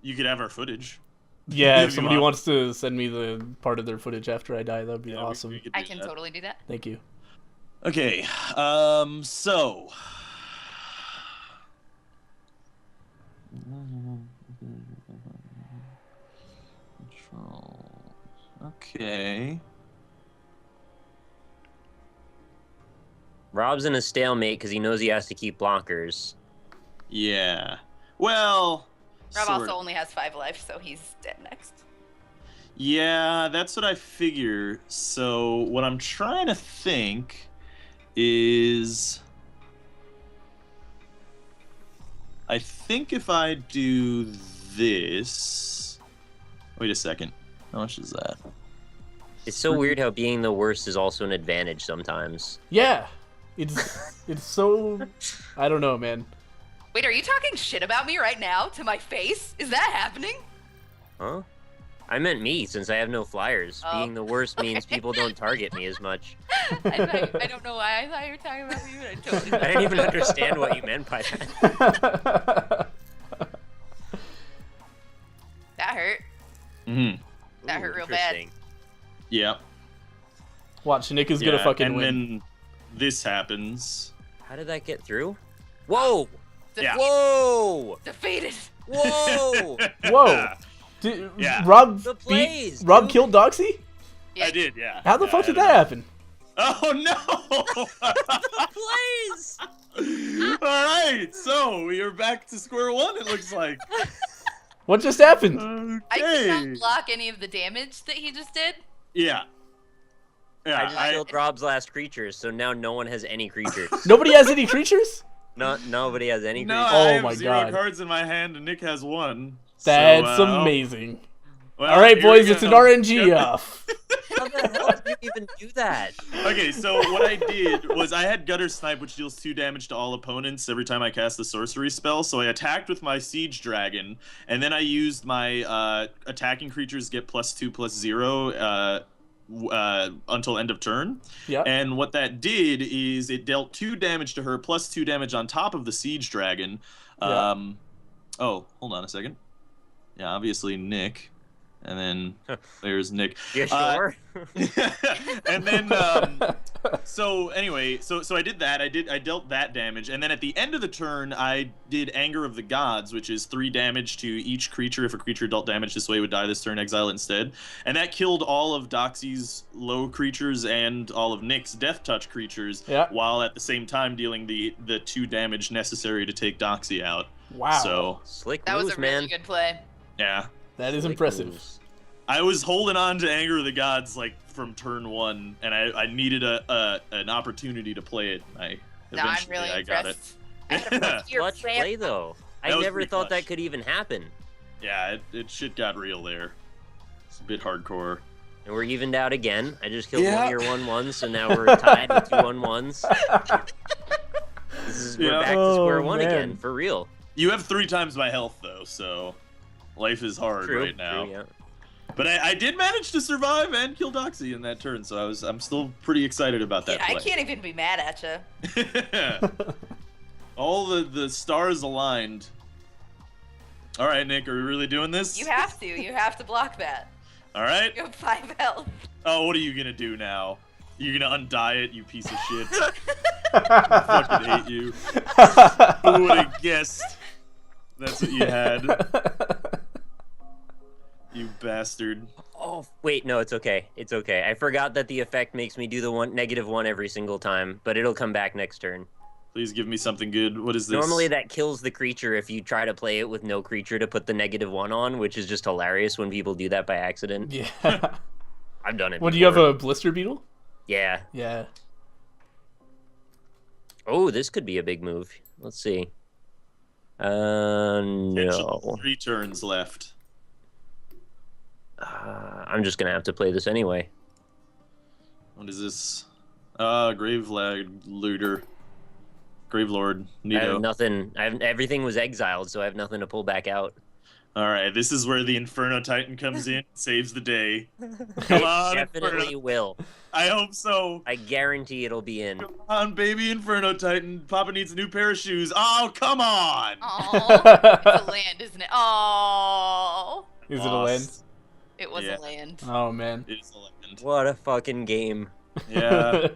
you could have our footage. Yeah, If if you somebody want. wants to send me the part of their footage after I die, that would be Yeah, awesome. we could I do can that. totally do that. Thank you. Okay, so... Controls. Okay. Rob's in a stalemate because he knows he has to keep blockers. Yeah. Well. Rob sort also of. only has 5 life, so he's dead next. Yeah, that's what I figure. So what I'm trying to think is, I think if I do this. Wait a second. How much is that? It's so weird how being the worst is also an advantage sometimes. Yeah, it's so. I don't know, man. Wait, are you talking shit about me right now to my face? Is that happening? Huh? I meant me, since I have no flyers. Oh. Being the worst means people don't target me as much. I don't know why I thought you were talking about me, but I totally I didn't even understand what you meant by that. That hurt. Mm-hmm. That Ooh, hurt real bad. interesting. Yeah. Watch, Nick is gonna fucking and win. then this happens. How did that get through? Whoa! Yeah. Whoa! Defeated. Whoa! Whoa! Did, Yeah. Rob The beat, plays, Rob dude. killed Doxy? Yeah. I did, yeah. How the Yeah, fuck I did don't that know. happen? Oh no! The plays! All right, so we are back to square one. It looks like. What just happened? I did Okay. not block any of the damage that he just did. Yeah. Yeah. I just killed Rob's last creatures, so now no one has any creatures. Nobody has any creatures? Nobody has any No, creatures. Oh I have my 0 God. cards in my hand, and Nick has 1. That's So, amazing. well, All right, here we boys, it's an go. RNG off. How the hell did you even do that? Okay, so what I did was I had Gutter Snipe, which deals 2 damage to all opponents every time I cast a sorcery spell. So I attacked with my Siege Dragon, and then I used my attacking creatures get +2/+0 until end of turn. Yeah. And what that did is it dealt 2 damage to her, +2 damage on top of the Siege Dragon. Yeah. Oh, hold on a second. Yeah, obviously Nick. And then there's Nick. Yeah, sure. And then so anyway, so I did that. I dealt that damage, and then at the end of the turn I did Anger of the Gods, which is 3 damage to each creature. If a creature dealt damage this way, would die this turn, exile it instead. And that killed all of Doxy's low creatures and all of Nick's Death Touch creatures, Yeah. while at the same time dealing the 2 damage necessary to take Doxy out. Wow. So Slick That moves, was a really man. good play. yeah. That is Slick impressive. moves. I was holding on to Anger of the Gods like from turn 1, and I needed an opportunity to play it. No, I'm Eventually really I got impressed. it. I had a first year Clutch fan. play, though. That I was never pretty thought clutch. that could even happen. Yeah, it shit got real there. It's a bit hardcore. And we're evened out again. I just killed Yeah. one of your 1/1s, so now we're tied with 2 1/1s. We're Yeah. back to square Oh, one man. again, for real. You have 3 times my health though, so life is hard True, right now. true, yeah. But I did manage to survive and kill Doxy in that turn, so I'm still pretty excited about that Yeah, I play. can't even be mad at you. All the stars aligned. All right, Nick, are we really doing this? You have to. You have to block that. All right. You have 5 health. Oh, what are you gonna do now? You're gonna undie it, you piece of shit. I fucking hate you. Who would have guessed that's what you had? You bastard. Oh, wait, no, it's okay. It's okay. I forgot that the effect makes me do the -1 every single time, but it'll come back next turn. Please give me something good. What is this? Normally that kills the creature if you try to play it with no creature to put the -1 on, which is just hilarious when people do that by accident. Yeah. I've done it What, do you have before. a blister beetle? Yeah. Yeah. Oh, this could be a big move. Let's see. No. 3 turns left. I'm just gonna have to play this anyway. What is this? Gravelord. Gravelord. I have Neato. nothing. Everything was exiled, so I have nothing to pull back out. Alright, this is where the Inferno Titan comes in, saves the day. Come on, Definitely Inferno. will. I hope so. I guarantee it'll be in. Come on, baby Inferno Titan. Papa needs a new pair of shoes. Oh, come on! Oh, it's a land, isn't it? Oh, Is it a land? it was Yeah. a land. Oh, man. It is a land. What a fucking game. Yeah.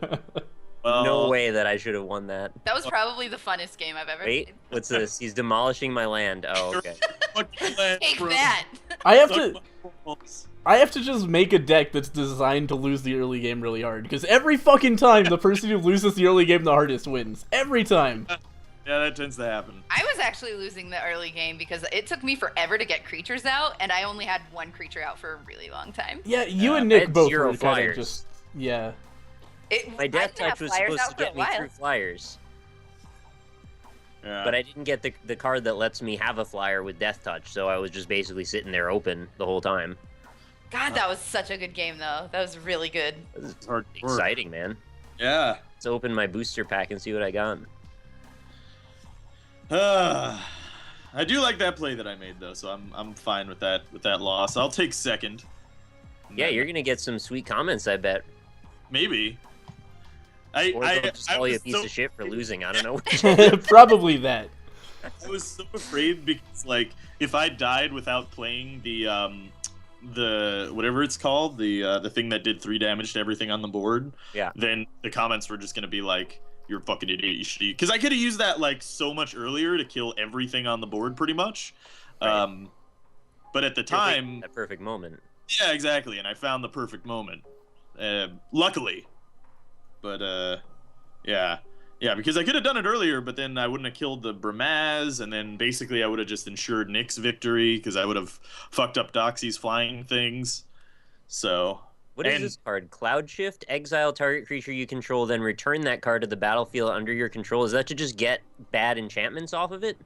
Well, No way that I should have won that. That was probably the funnest game I've ever Wait, played. what's this? He's demolishing my land. Oh, okay. fucking land, Take bro. that! I have Suck to... my balls. I have to just make a deck that's designed to lose the early game really hard, because every fucking time the person who loses the early game the hardest wins. Every time. Yeah, that tends to happen. I was actually losing the early game because it took me forever to get creatures out, and I only had one creature out for a really long time. Yeah, you and I Nick had both 0 were kind of flyers. just... Yeah. My Death Touch was supposed to get me through flyers. Yeah. But I didn't get the card that lets me have a flyer with Death Touch, so I was just basically sitting there open the whole time. God, that was such a good game, though. That was really good. It's hard work. Exciting, man. Yeah. Let's open my booster pack and see what I got. I do like that play that I made though, so I'm fine with that loss. I'll take second. Yeah, you're gonna get some sweet comments, I bet. Maybe. Or they'll just call you a piece of shit for losing. I don't know. Probably that. I was so afraid because like if I died without playing the whatever it's called, the thing that did 3 damage to everything on the board, Yeah. then the comments were just gonna be like, "You're a fucking idiot. You should," because I could have used that like so much earlier to kill everything on the board, pretty much. Right. But at the time, That perfect moment. yeah, exactly, and I found the perfect moment, luckily. But yeah, because I could have done it earlier, but then I wouldn't have killed the Bramaz, and then basically I would have just ensured Nick's victory because I would have fucked up Doxy's flying things. So. What is this card? Cloud Shift. Exile target creature you control, then return that card to the battlefield under your control. Is that to just get bad enchantments off of it?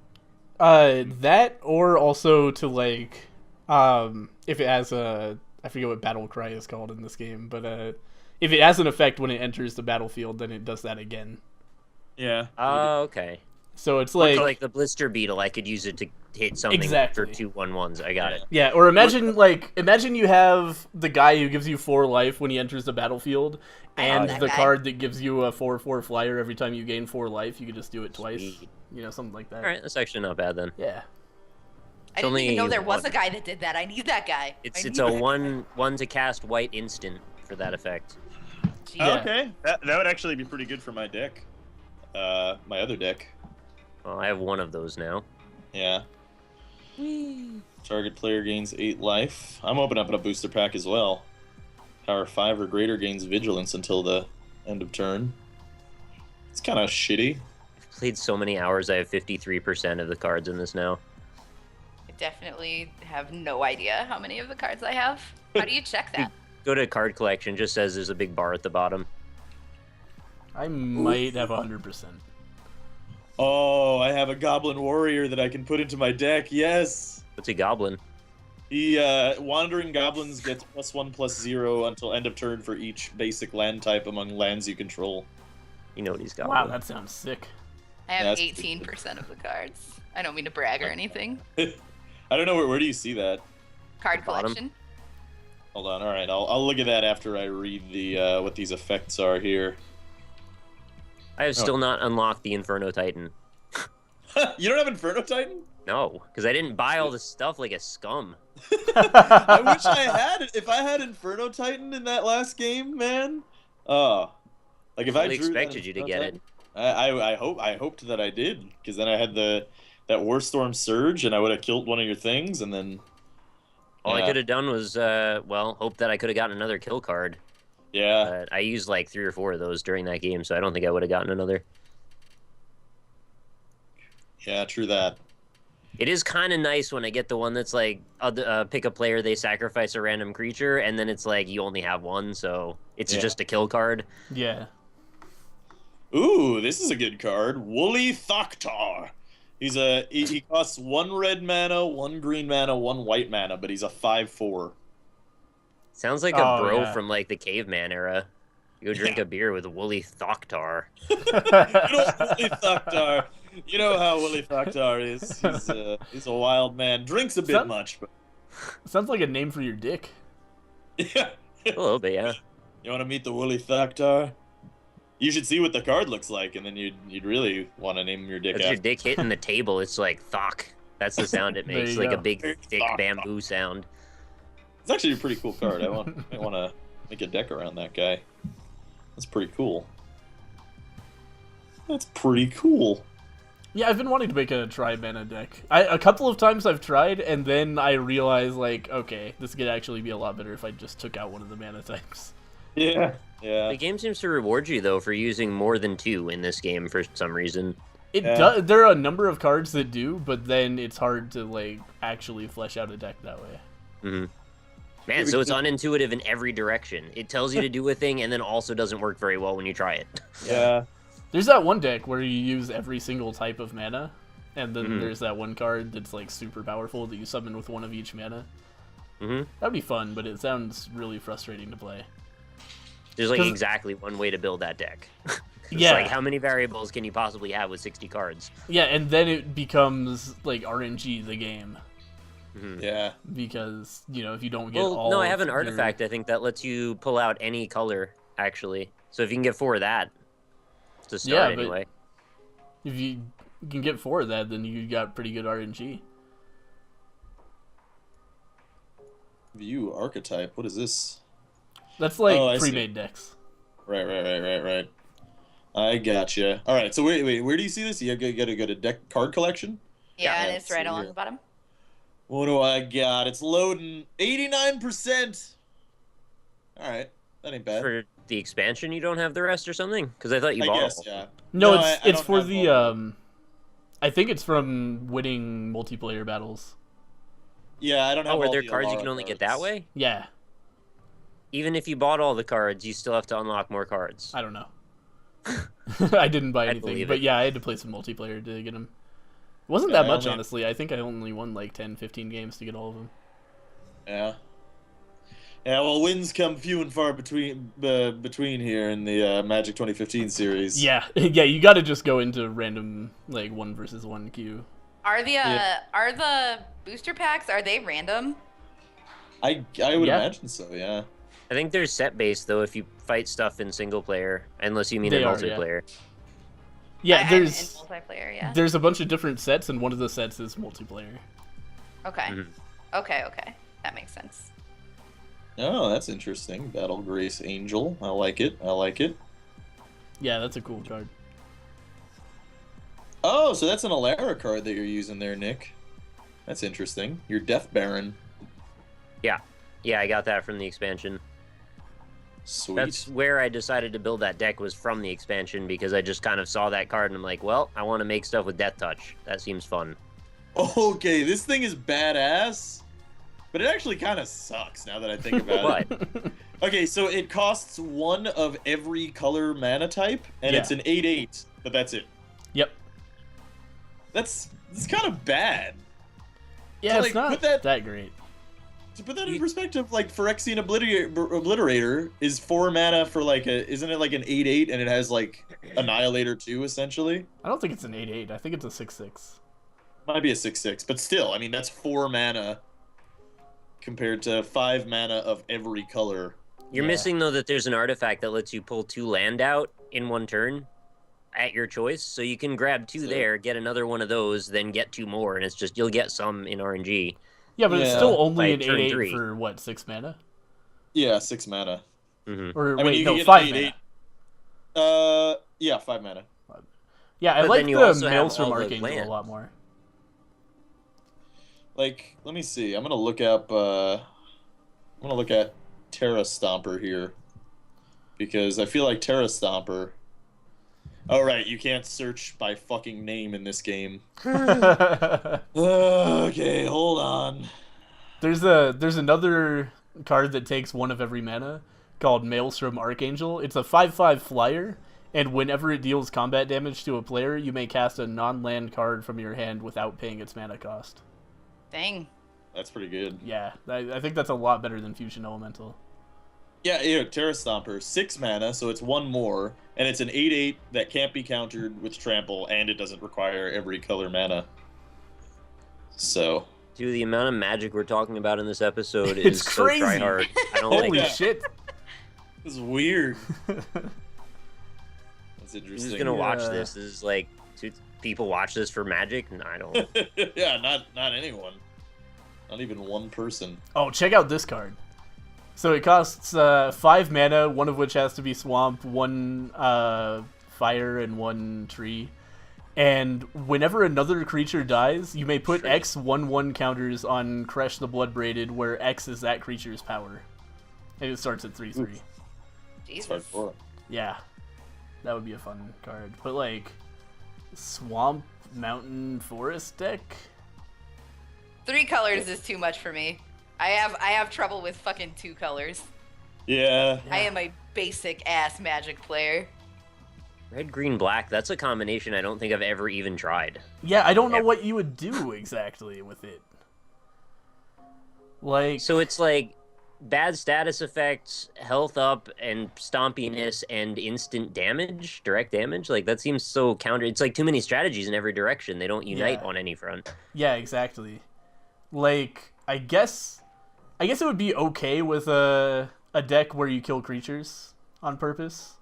That, or also to, like, if it has a... I forget what Battle Cry is called in this game, but if it has an effect when it enters the battlefield, then it does that again. Yeah. Oh, okay. So it's like the Blister Beetle, I could use it to hit something Exactly. for 2/1/1s. I got it. Yeah, or imagine you have the guy who gives you 4 life when he enters the battlefield, and that the guy. card that gives you a 4/4 flyer every time you gain 4 life. You could just do it twice. Sweet. You know, something like that. All right, that's actually not bad then. Yeah. I didn't even only know there was one. a guy that did that. I need that guy. It's I a need that guy. one to cast white instant for that effect. Jeez. Yeah. Okay, that would actually be pretty good for my deck. My other deck. Well, I have one of those now. Yeah. Target player gains 8 life. I'm opening up a booster pack as well. Power 5 or greater gains vigilance until the end of turn. It's kind of shitty. I've played so many hours. I have 53% of the cards in this now. I definitely have no idea how many of the cards I have. How do you check that? Go to card collection. Just says there's a big bar at the bottom. I might have 100%. Oh, I have a Goblin Warrior that I can put into my deck. Yes. What's a goblin? He Wandering Goblins gets +1/+0 until end of turn for each basic land type among lands you control. You know what he's got. Wow, that sounds sick. I have That's- 18% of the cards. I don't mean to brag or anything. I don't know where do you see that? Card Bottom. collection. Hold on. All right, I'll look at that after I read the what these effects are here. I have still not unlocked the Inferno Titan. You don't have Inferno Titan? No, because I didn't buy all this stuff like a scum. I wish I had it. If I had Inferno Titan in that last game, man. Like if I fully drew that expected you to Inferno get it. Titan, I hoped that I did, because then I had that Warstorm Surge, and I would have killed one of your things, and then. All I Yeah. could have done was, hope that I could have gotten another kill card. Yeah. But I used like 3 or 4 of those during that game, so I don't think I would have gotten another. Yeah. True that. It is kind of nice when I get the one that's like, pick a player, they sacrifice a random creature, and then it's like you only have one, so it's Yeah. just a kill card. Yeah. Ooh, this is a good card. Woolly Thoktar. He costs 1 red mana, 1 green mana, 1 white mana, but he's a 5/4. Sounds like a Oh, bro yeah. from like the caveman era. You go drink Yeah. a beer with Woolly Thoktar. Woolly Thoktar. You know how Woolly Thoktar is. He's a wild man. Drinks a bit Sound- much, but Sounds like a name for your dick. yeah. A little bit, yeah. You want to meet the Woolly Thoktar? You should see what the card looks like, and then you'd really want to name your dick That's your after. dick hitting the table. It's like thok. That's the sound it There makes, you like go. a big, thick Thok. bamboo sound. It's actually a pretty cool card. I might want to make a deck around that guy. That's pretty cool. That's pretty cool. Yeah, I've been wanting to make a tri-mana deck. A couple of times I've tried, and then I realized, like, okay, this could actually be a lot better if I just took out one of the mana types. Yeah. The game seems to reward you, though, for using more than 2 in this game for some reason. It does. There are a number of cards that do, but then it's hard to, like, actually flesh out a deck that way. Mm-hmm. Man, so it's unintuitive in every direction. It tells you to do a thing, and then also doesn't work very well when you try it. Yeah. There's that one deck where you use every single type of mana, and then there's that one card that's, like, super powerful that you summon with one of each mana. That'd be fun, but it sounds really frustrating to play. There's, like, exactly one way to build that deck. Yeah. Like, how many variables can you possibly have with 60 cards? Yeah, and then it becomes, like, RNG the game. Yeah. Because, you know, if you don't get all... No, I have an artifact, I think, that lets you pull out any color, actually. So if you can get 4 of that, to start anyway. If you can get 4 of that, then you got pretty good RNG. View archetype. What is this? That's like pre-made decks. Right. I gotcha. All right, so wait. Where do you see this? You gotta go to deck card collection? Yeah, and it's right along the bottom. What do I got? It's loading 89%. All right, that ain't bad. For the expansion, you don't have the rest or something? Because I thought you bought guess, all. yeah. No, it's for the I think it's from winning multiplayer battles. Yeah, I don't have. Oh, are all there the cards you Alara can only cards. get that way? Yeah. Even if you bought all the cards, you still have to unlock more cards. I don't know. I didn't buy anything, believe but it. yeah, I had to play some multiplayer to get them. It wasn't that much, honestly. I think I only won like 10, 15 games to get all of them. Yeah. Yeah, well, wins come few and far between here in the Magic 2015 series. Yeah, yeah, you got to just go into random like 1v1 queue. Are the booster packs, are they random? I would imagine so. Yeah. I think there's set-based, though, if you fight stuff in single-player, unless you mean in multiplayer. Yeah, in multiplayer, yeah. There's a bunch of different sets, and one of the sets is multiplayer. Okay. Okay. That makes sense. Oh, that's interesting. Battle Grace Angel. I like it. Yeah, that's a cool card. Oh, so that's an Alara card that you're using there, Nick. That's interesting. Your Death Baron. Yeah, I got that from the expansion. Sweet. That's where I decided to build that deck, was from the expansion, because I just kind of saw that card and I'm like, well, I want to make stuff with Death Touch. That seems fun. Okay, this thing is badass, but it actually kind of sucks now that I think about it. Okay, so it costs 1 of every color mana type, and it's an 8/8, but that's it. Yep. That's kind of bad. Yeah, So, it's like, not that great. To put that in perspective, like Phyrexian Obliterator is 4 mana for like isn't it like an 8/8 and it has like Annihilator 2 essentially? I don't think it's an 8/8. I think it's a 6/6. Might be a 6/6, but still, I mean that's 4 mana compared to 5 mana of every color. You're missing, though, that there's an artifact that lets you pull 2 land out in 1 turn at your choice. So you can grab 2 there, get another one of those, then get 2 more, and it's just, you'll get some in RNG. Yeah, but it's still only an turn 8/8 3. for, what, 6 mana? Yeah, 6 mana. Or, I mean, wait, no, get 5 an mana. Yeah, 5 mana. Yeah, I But like then you the also have Maelstrom all the Archangel a land. lot more. Like, let me see. I'm gonna look up. I'm gonna look at Terra Stomper here because I feel like Terra Stomper. Oh right, you can't search by fucking name in this game. Okay, hold on. There's another card that takes 1 of every mana called Maelstrom Archangel. It's a 5/5 flyer, and whenever it deals combat damage to a player, you may cast a non-land card from your hand without paying its mana cost. Dang. That's pretty good. Yeah, I think that's a lot better than Fusion Elemental. Yeah, Terra Stomper, 6 mana, so it's 1 more, and it's an 8/8 that can't be countered with Trample, and it doesn't require every color mana. So. Dude, the amount of magic we're talking about in this episode It's is crazy. so tryhard. I don't Holy like it. shit! This is weird. That's Who's interesting. gonna watch this? This is like, do people watch this for magic? No, I don't. Yeah, not anyone. Not even one person. Oh, check out this card. So it costs 5 mana, 1 of which has to be swamp, 1 fire, and 1 tree. And whenever another creature dies, you may put X 1/1 counters on Crash the Bloodbraided, where X is that creature's power. And it starts at 3/3. Jesus. Yeah. That would be a fun card. Put, like, Swamp, Mountain, Forest deck? 3 colors is too much for me. I have trouble with fucking 2 colors. Yeah. I am a basic ass Magic player. Red, green, black, that's a combination I don't think I've ever even tried. Yeah, I don't know what you would do exactly with it. Like... So it's like bad status effects, health up, and stompiness, and instant damage, direct damage. Like, that seems so counter. It's like too many strategies in every direction. They don't unite on any front. Yeah, exactly. Like, I guess it would be okay with a deck where you kill creatures on purpose.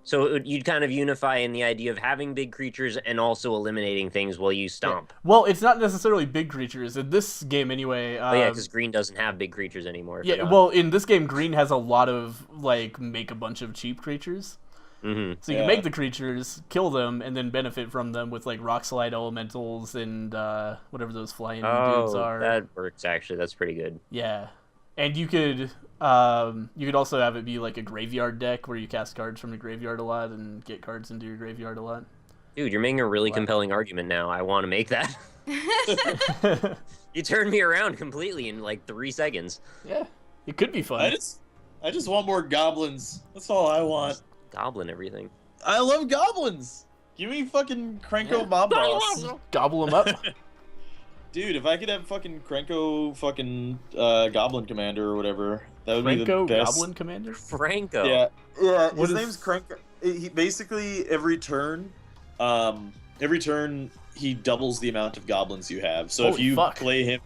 So you'd kind of unify in the idea of having big creatures and also eliminating things while you stomp. Yeah. Well, it's not necessarily big creatures. In this game, anyway... Oh, yeah, because green doesn't have big creatures anymore. Yeah, well, in this game, green has a lot of, like, make a bunch of cheap creatures. Mm-hmm. So you can make the creatures, kill them, and then benefit from them with, like, Rock Slide Elementals and whatever those flying dudes are. That works, actually. That's pretty good. Yeah. And you could also have it be like a graveyard deck where you cast cards from the graveyard a lot and get cards into your graveyard a lot. Dude, you're making a really compelling argument now. I want to make that. You turned me around completely in like 3 seconds. Yeah, it could be fun. I just want more goblins. That's all I want. Goblin everything. I love goblins. Give me fucking Krenko Mob Boss. Gobble them up. Dude, if I could have fucking Krenko fucking Goblin Commander or whatever, that would be the Krenko best. Goblin Commander? Franco. Yeah. His name's Krenko. He basically every turn he doubles the amount of goblins you have. So if you play him,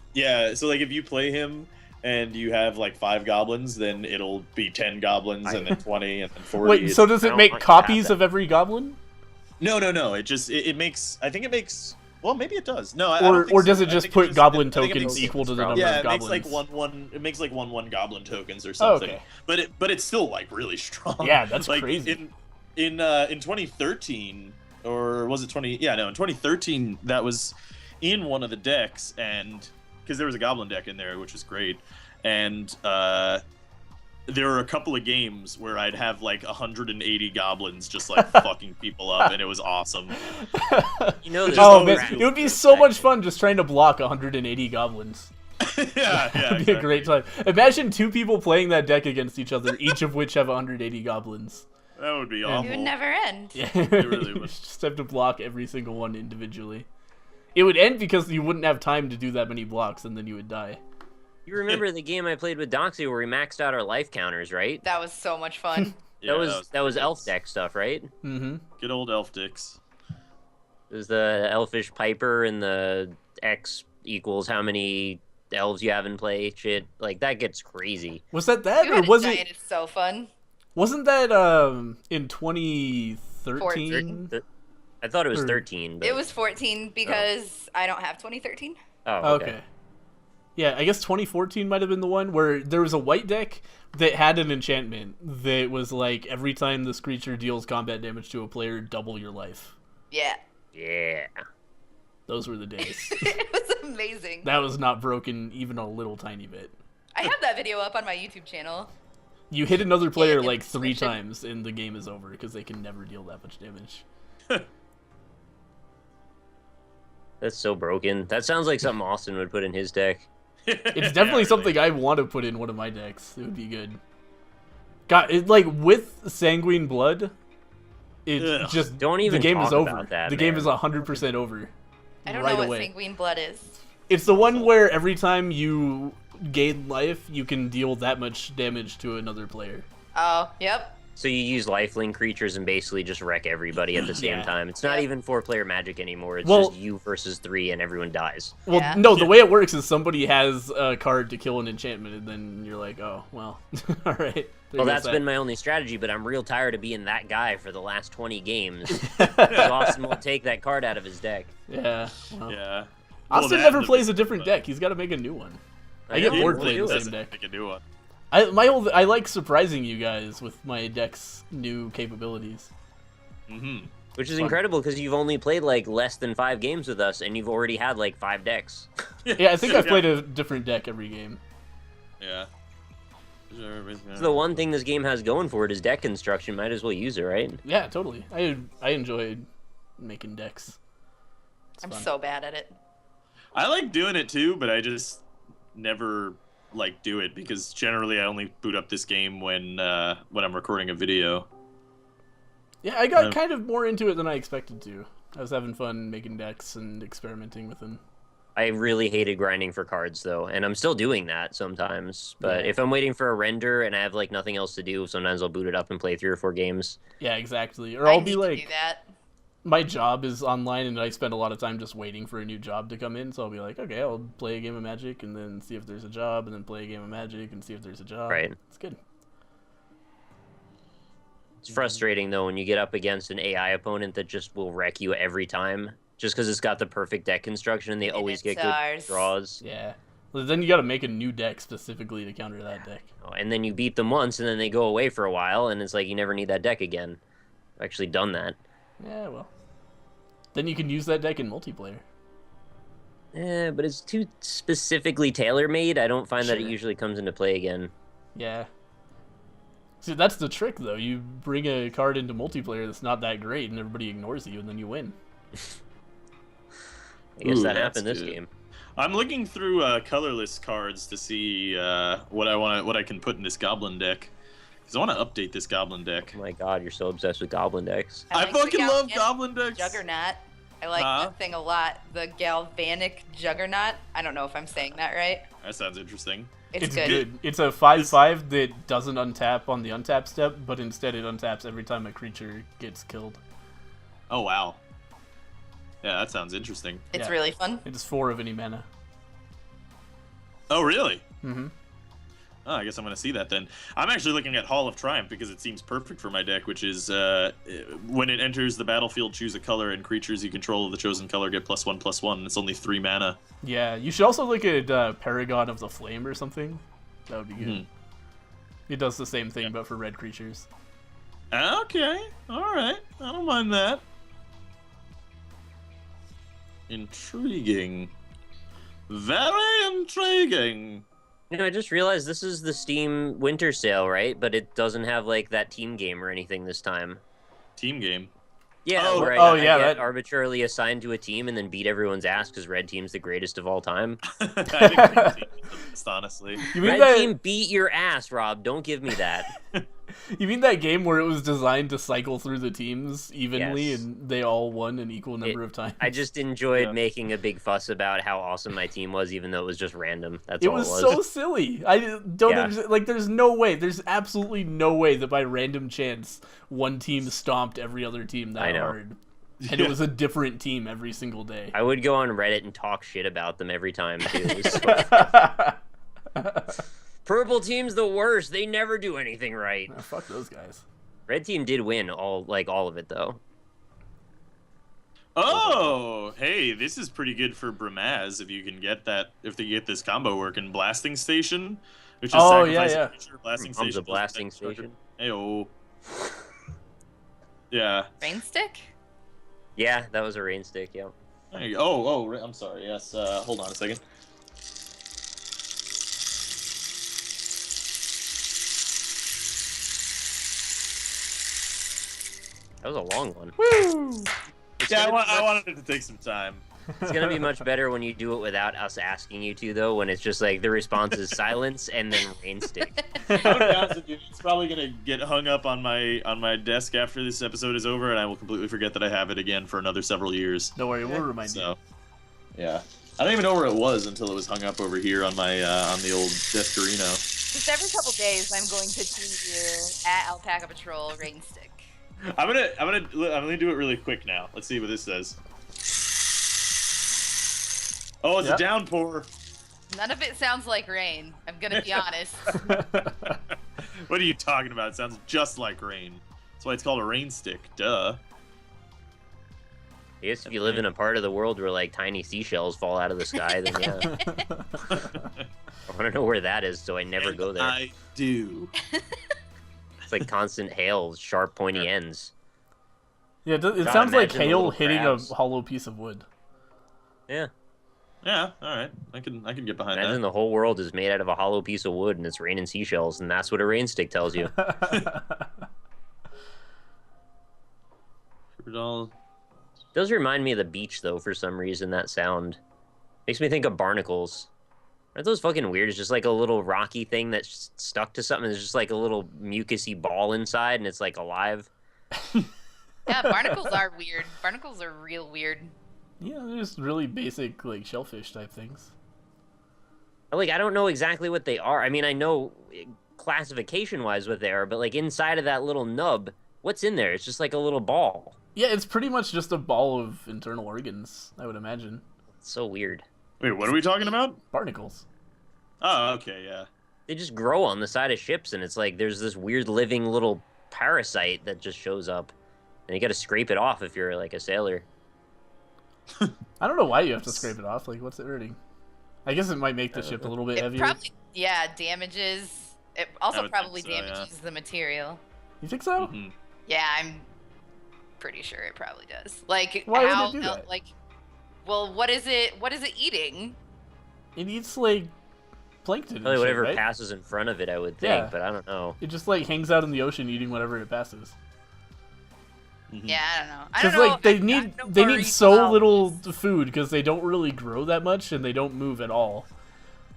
so like if you play him and you have like 5 goblins, then it'll be 10 goblins and then 20 and then 40. Wait, so does it make copies of every goblin? No. It makes. I think it makes. Well, maybe it does. No, or does it just put goblin tokens equal to the number of goblins? Yeah, it makes like It makes like one goblin tokens or something. Okay. But it's still like really strong. Yeah, that's like, crazy. In 2013, or was it 20? Yeah, no, in 2013 that was in one of the decks, and because there was a goblin deck in there, which was great, and there were a couple of games where I'd have like 180 goblins just like fucking people up, and it was awesome. You know, man, it would be so much fun just trying to block 180 goblins. Yeah, It'd be a great time. Imagine 2 people playing that deck against each other, each of which have 180 goblins. That would be awful. It would never end. Yeah, it really would. Just have to block every single one individually. It would end because you wouldn't have time to do that many blocks, and then you would die. You remember the game I played with Doxy where we maxed out our life counters, right? That was so much fun. that was elf deck stuff, right? Mm-hmm. Good old elf dicks. It was the elfish piper and the X equals how many elves you have in play shit. Like, that gets crazy. Was that or was it? It's so fun. Wasn't that in 2013? I thought it was 13. But... It was 14 because I don't have 2013. Oh, okay. Yeah, I guess 2014 might have been the one where there was a white deck that had an enchantment that was like, every time this creature deals combat damage to a player, double your life. Yeah. Yeah. Those were the days. It was amazing. That was not broken even a little tiny bit. I have that video up on my YouTube channel. You hit another player like 3 times and the game is over because they can never deal that much damage. That's so broken. That sounds like something Austin would put in his deck. It's definitely something I want to put in one of my decks. It would be good. God, like with Sanguine Blood, it just don't even. The game is over. That, the game is 100% over. I don't know what Sanguine Blood is. It's the one where every time you gain life, you can deal that much damage to another player. Oh, yep. So you use lifelink creatures and basically just wreck everybody at the same time. It's not even 4-player Magic anymore. It's just you versus 3 and everyone dies. Well, no, the way it works is somebody has a card to kill an enchantment, and then you're like, oh, well, all right. Well, that's been my only strategy, but I'm real tired of being that guy for the last 20 games. Austin will take that card out of his deck. Yeah. Well. Yeah. Austin never plays a different deck. He's got to make a new one. I get bored playing the same deck. Make a new one. I like surprising you guys with my deck's new capabilities. Mm-hmm. Which is Fun. incredible because you've only played like less than 5 games with us, and you've already had like 5 decks. Yeah, I think I've played a different deck every game. Yeah. So the one thing this game has going for it is deck construction. Might as well use it, right? Yeah, totally. I enjoy making decks. It's I'm fun. so bad at it. I like doing it too, but I just never like do it because generally I only boot up this game when I'm recording a video. Yeah, I got kind of more into it than I expected to. I was having fun making decks and experimenting with them. I really hated grinding for cards though, and I'm still doing that sometimes. But if I'm waiting for a render and I have like nothing else to do, sometimes I'll boot it up and play 3 or 4 games. Yeah, exactly. Or I'll be need to like, do that. my job is online and I spend a lot of time just waiting for a new job to come in, so I'll be like, okay, I'll play a game of Magic and then see if there's a job, and then play a game of Magic and see if there's a job. Right. It's good. It's frustrating though when you get up against an AI opponent that just will wreck you every time, just because it's got the perfect deck construction and they always get good draws. Yeah. Well, then you gotta make a new deck specifically to counter that deck. Oh, and then you beat them once, and then they go away for a while, and it's like you never need that deck again. I've actually done that. Yeah, well. Then you can use that deck in multiplayer. But it's too specifically tailor-made. I don't find that it Sure. usually comes into play again. Yeah. See, that's the trick, though. You bring a card into multiplayer that's not that great, and everybody ignores you, and then you win. I guess Ooh, that that's happened this good. game. I'm looking through colorless cards to see what I can put in this goblin deck. Because I want to update this goblin deck. Oh my god, you're so obsessed with goblin decks. I like the fucking love Galvanic goblin decks. Juggernaut. I like that thing a lot. The Galvanic Juggernaut. I don't know if I'm saying that right. That sounds interesting. It's good. It's a 5/5 that doesn't untap on the untap step, but instead it untaps every time a creature gets killed. Oh wow. Yeah, that sounds interesting. It's Yeah. really fun. It's 4 of any mana. Oh really? Mm-hmm. Oh, I guess I'm going to see that then. I'm actually looking at Hall of Triumph because it seems perfect for my deck, which is when it enters the battlefield, choose a color, and creatures you control of the chosen color get +1/+1. It's only 3 mana. Yeah, you should also look at Paragon of the Flame or something. That would be good. It does the same thing, but for red creatures. Okay, alright. I don't mind that. Intriguing. Very intriguing. You know, I just realized this is the Steam winter sale, right? But it doesn't have like that team game or anything this time. Team game. Yeah, Oh, where oh, I yeah, get that- arbitrarily assigned to a team and then beat everyone's ass because red team's the greatest of all time. I think Team Team is the best, honestly. You mean Red that? team beat your ass, Rob. Don't give me that. You mean that game where it was designed to cycle through the teams evenly, Yes. and they all won an equal number of times? I just enjoyed Yeah. making a big fuss about how awesome my team was, even though it was just random. That's It all was it was. so silly. I don't Yeah. understand. Like, there's no way. There's absolutely no way that by random chance one team stomped every other team that I know. hard. And it was a different team every single day. I would go on Reddit and talk shit about them every time, too. It was so- Purple team's the worst. They never do anything right. Oh, fuck those guys. Red team did win all of it, though. Oh, hey, this is pretty good for Bramaz if you can get that, if they get this combo working. Blasting Station, which is Oh, yeah, sacrifice a yeah. creature, Blasting Comes Station. a blasting station. Ayo. Yeah. Rain stick? Yeah, that was a rain stick, yeah. There you go. Oh, I'm sorry. Yes, hold on a second. That was a long one. Woo! Yeah, I wanted it to take some time. It's gonna be much better when you do it without us asking you to, though. When it's just like the response is silence and then rain stick. I'm gonna be honest with you, it's probably gonna get hung up on my desk after this episode is over, and I will completely forget that I have it again for another several years. Don't worry, we'll remind you. So, yeah, I don't even know where it was until it was hung up over here on my on the old Descarino. Just every couple days, I'm going to tweet you at Alpacapatrol rain stick. I'm gonna do it really quick now. Let's see what this says. Oh, it's Yep. a downpour. None of it sounds like rain. I'm gonna be honest. What are you talking about? It sounds just like rain. That's why it's called a rain stick. Duh. I guess if you live in a part of the world where like tiny seashells fall out of the sky, then yeah. I want to know where that is, so I never go there. I do. It's like constant hail, sharp, pointy ends. Yeah, it God, sounds like imagine the hail little hitting crabs. a hollow piece of wood. Yeah. Yeah, all right. I can get behind Imagine the whole world is made out of a hollow piece of wood and it's raining seashells, and that's what a rain stick tells you. that. Does remind me of the beach, though, for some reason, that sound. Makes me think of barnacles. Aren't those fucking weird? It's just like a little rocky thing that's stuck to something. There's just like a little mucusy ball inside, and it's like alive. Yeah, barnacles are weird. Barnacles are real weird. Yeah, they're just really basic, like, shellfish type things. Like, I don't know exactly what they are. I mean, I know classification-wise what they are, but like inside of that little nub, what's in there? It's just like a little ball. Yeah, it's pretty much just a ball of internal organs, I would imagine. It's so weird. Wait, what are we talking about? Barnacles. Oh, okay, yeah. They just grow on the side of ships, and it's like there's this weird living little parasite that just shows up, and you got to scrape it off if you're like a sailor. I don't know why you have to scrape it off. Like, what's it hurting? I guess it might make the ship a little bit It heavier. probably, yeah, damages. It I also would probably think so, yeah. damages the material. You think so? Mhm. Yeah, I'm pretty sure it probably does. Like, Why would it how? do that? Like, well, what is it? What is it eating? It eats, like, plankton and Probably shit, whatever right? passes in front of it, I would think, Yeah. but I don't know. It just, like, hangs out in the ocean eating whatever it passes. Mhm. Yeah, I don't know. I Because, don't know. like, they I've need got no they need worries so about little this. food because they don't really grow that much and they don't move at all.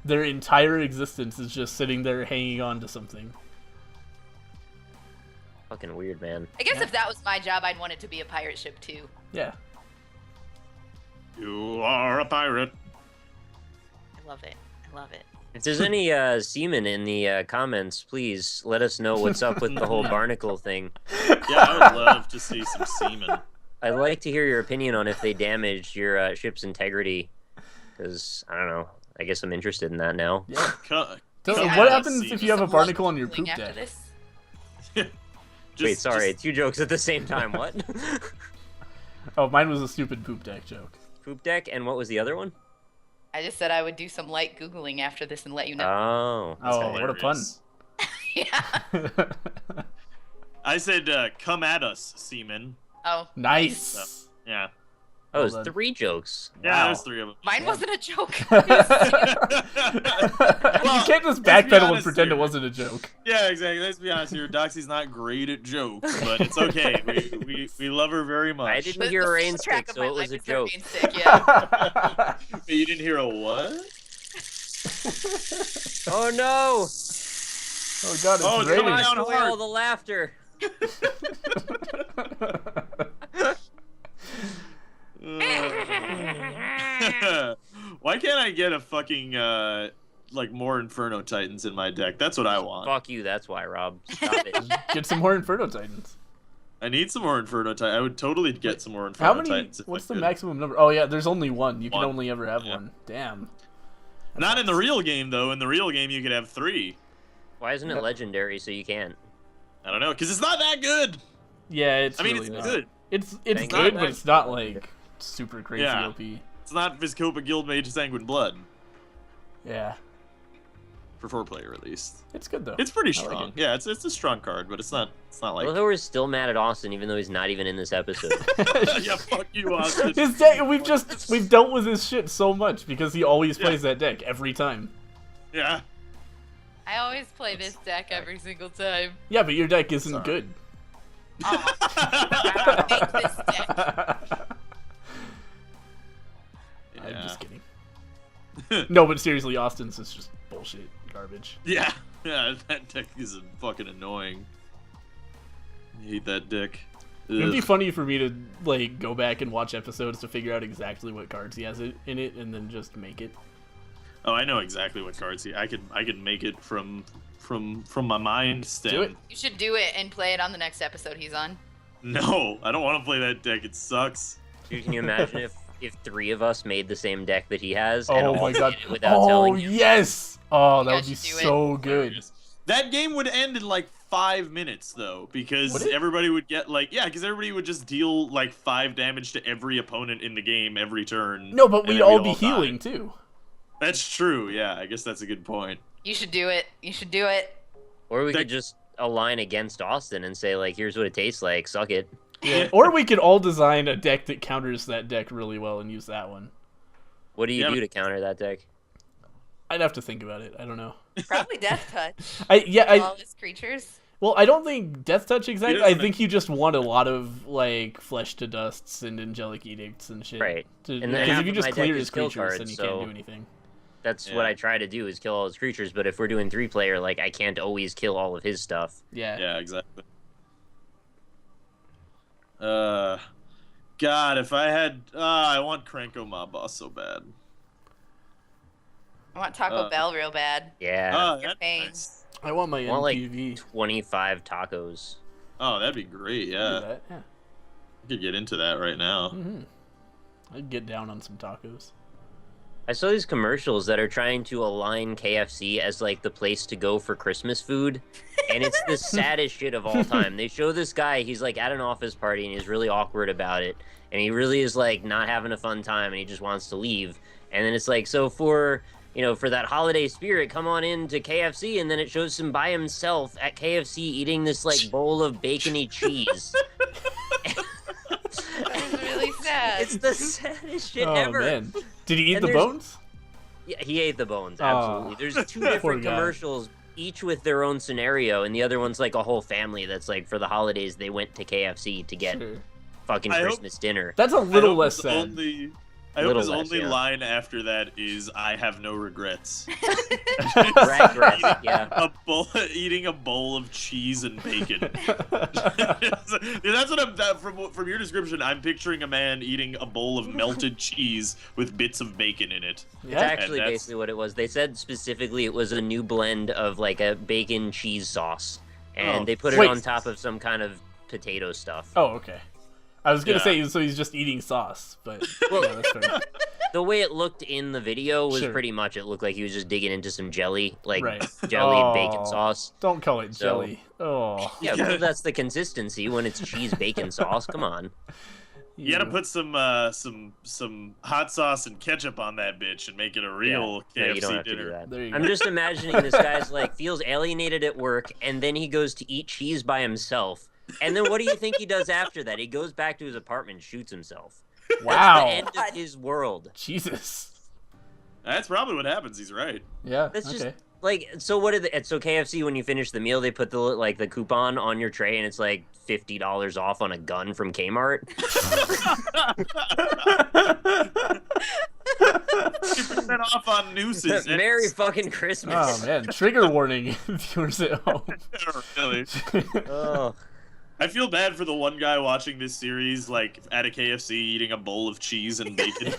Their entire existence is just sitting there hanging on to something. Fucking weird, man. I guess if that was my job, I'd want it to be a pirate ship too. Yeah. You are a pirate. I love it. I love it. If there's any seamen in the comments, please let us know what's up with the whole barnacle thing. Yeah, I would love to see some semen. I'd like to hear your opinion on if they damaged your ship's integrity, because, I don't know, I guess I'm interested in that now. Yeah. Cut. So Yeah, what I happens see. if you have a Some love barnacle on your Googling poop after deck? this? Wait, sorry, two jokes at the same time, what? Oh, mine was a stupid poop deck joke. Poop deck, and what was the other one? I just said I would do some light Googling after this and let you know. Oh. Oh, okay. what a pun. hilarious. Yeah. I said, come at us, seamen. Oh. Nice. Yeah. Oh, it was Well done. 3 jokes. Yeah, Wow. there's 3 of them. Mine wasn't a joke. You can't just let's be backpedal and honest pretend here. it wasn't a joke. Yeah, exactly. Let's be honest here. Doxy's not great at jokes, but it's okay. We love her very much. I didn't hear a rain stick, so it was a joke. Stick, yeah. You didn't hear a what? Oh no! Oh god, it's Oh, it's raining. coming down Spoil hard. the laughter. Why can't I get a fucking like more Inferno Titans in my deck? That's what I want. Fuck you, that's why, Rob. Stop it. Get some more Inferno Titans. I need some more Inferno Titans. I would totally get some more Inferno How many? Titans. If What's I the could. maximum number? Oh yeah, there's only one. You can One. only ever have Yeah. one. Damn. Not in the real game though. In the real game, you could have 3. Why isn't it legendary so you can't? I don't know, because it's not that good. Yeah, it's. I mean, really it's not. good. It's Thank good, God. but it's not like super crazy Yeah. OP. It's not Vizcopa Guildmage Sanguine Blood Yeah, for 4-player at least. it's good though. It's pretty I like strong. it. Yeah, it's a strong card, but it's not like. Well, we're still mad at Austin, even though he's not even in this episode. Yeah, fuck you, Austin. His deck, we've dealt with his shit so much because he always plays that deck every time. Yeah. I always play this deck every single time. Yeah, but your deck isn't Sorry. good. Oh, make this deck. I'm Yeah. just kidding. No, but seriously, Austin's is just bullshit, garbage. Yeah, that deck is fucking annoying. I hate that deck. It'd be Ugh. funny for me to like go back and watch episodes to figure out exactly what cards he has in it, and then just make it. Oh, I know exactly what cards I could make it from my mind stem. Do it. You should do it and play it on the next episode he's on. No, I don't want to play that deck. It sucks. Dude, can you imagine if 3 of us made the same deck that he has? and Oh all my did god! it without Oh telling you? yes! Oh, that You would be guys should do it. so good. That game would end in like 5 minutes though, Would because it? everybody would get because everybody would just deal like 5 damage to every opponent in the game every turn. No, but and we'd then all we'd be die. healing too. That's true. Yeah, I guess that's a good point. You should do it. You should do it. Or we That- could just align against Austin and say, like, here's what it tastes like, suck it. Yeah. Or we could all design a deck that counters that deck really well and use that one. What do you Yeah, do to counter that deck? I'd have to think about it. I don't know. Probably Death Touch. All his creatures. Well, I don't think Death Touch exactly. doesn't- I think you just want a lot of like Flesh to Dusts and Angelic Edicts and shit. Right. Because And then half if you of just my deck clear is his kill creatures, then cards, you so- can't do anything. That's Yeah. what I try to do is kill all his creatures, but if we're doing 3-player, like I can't always kill all of his stuff. Yeah. Yeah, exactly. God, if I had, I want Cranko Mob Boss so bad. I want Taco Bell real bad. Yeah. Oh, Your that's pain. nice. I want my I want like NPV. 25 tacos. Oh, that'd be great. Yeah, That. Yeah. I could get into that right now. Mm-hmm. I'd get down on some tacos. I saw these commercials that are trying to align KFC as like the place to go for Christmas food, and it's the saddest shit of all time. They show this guy, he's like at an office party and he's really awkward about it, and he really is like not having a fun time and he just wants to leave. And then it's like, so for for that holiday spirit, come on in to KFC, and then it shows him by himself at KFC eating this like bowl of bacony cheese. That is really sad. It's the saddest shit Oh ever. man, did he eat And the there's- bones? Yeah, he ate the bones, Aw. absolutely. There's two different guy. commercials, each with their own scenario, and the other one's like a whole family that's like for the holidays they went to KFC to get Sure. fucking I hope- Christmas dinner. That's a I little hope less his sad. I hope Little his less, only yeah. line after that is "I have no regrets." Regret, yeah. Eating a bowl of cheese and bacon. That's what from your description. I'm picturing a man eating a bowl of melted cheese with bits of bacon in it. It's Yeah. actually that's- basically what it was. They said specifically it was a new blend of like a bacon cheese sauce, and Oh. they put it Wait. on top of some kind of potato stuff. Oh, okay. I was gonna Yeah. say so he's just eating sauce, but Well- yeah, that's fair. The way it looked in the video was Sure. pretty much it looked like he was just digging into some jelly, like Right. jelly Oh. bacon sauce. Don't call it So- jelly. Oh, Yeah, but that's the consistency when it's cheese bacon sauce. Come on. You gotta put some hot sauce and ketchup on that bitch and make it a real No, you KFC don't have to dinner. do that. There you I'm go. just imagining this guy's like feels alienated at work, and then he goes to eat cheese by himself. And then what do you think he does after that? He goes back to his apartment and shoots himself. Wow. The end of his world. Jesus. That's probably what happens. He's right. Yeah. That's okay. just like so. What did so KFC when you finish the meal they put the coupon on your tray and it's like $50 off on a gun from Kmart. 50% off on nooses. Merry fucking Christmas. Oh man, trigger warning, viewers at home. Really. Oh. I feel bad for the one guy watching this series, like at a KFC, eating a bowl of cheese and bacon.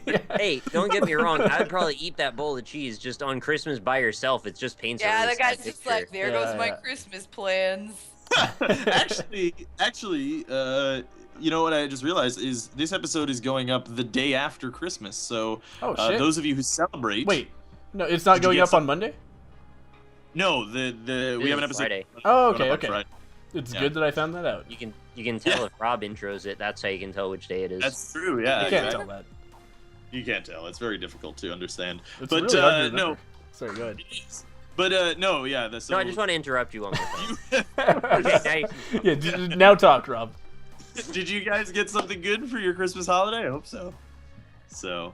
Yeah. Hey, don't get me wrong. I'd probably eat that bowl of cheese just on Christmas by yourself. It just paints a Yeah, really the guy's sad just picture. like, there goes my Yeah. Christmas plans. actually, you know what I just realized is this episode is going up the day after Christmas. So Oh shit. those of you who celebrate, Wait, no, it's not Did you going get up some- on Monday. no, we This have an is episode. Friday. Oh, going okay, up on okay. Friday. It's Yeah. good that I found that out. You can tell Yeah. if Rob intros it. That's how you can tell which day it is. That's true. Yeah, You can't exactly. tell that. You can't tell. It's very difficult to understand. It's But really hard to no, remember. Sorry, go ahead. but no, yeah. No, I just want to interrupt you one more time. to. Okay, now Yeah, now talk, Rob. Did you guys get something good for your Christmas holiday? I hope so. So.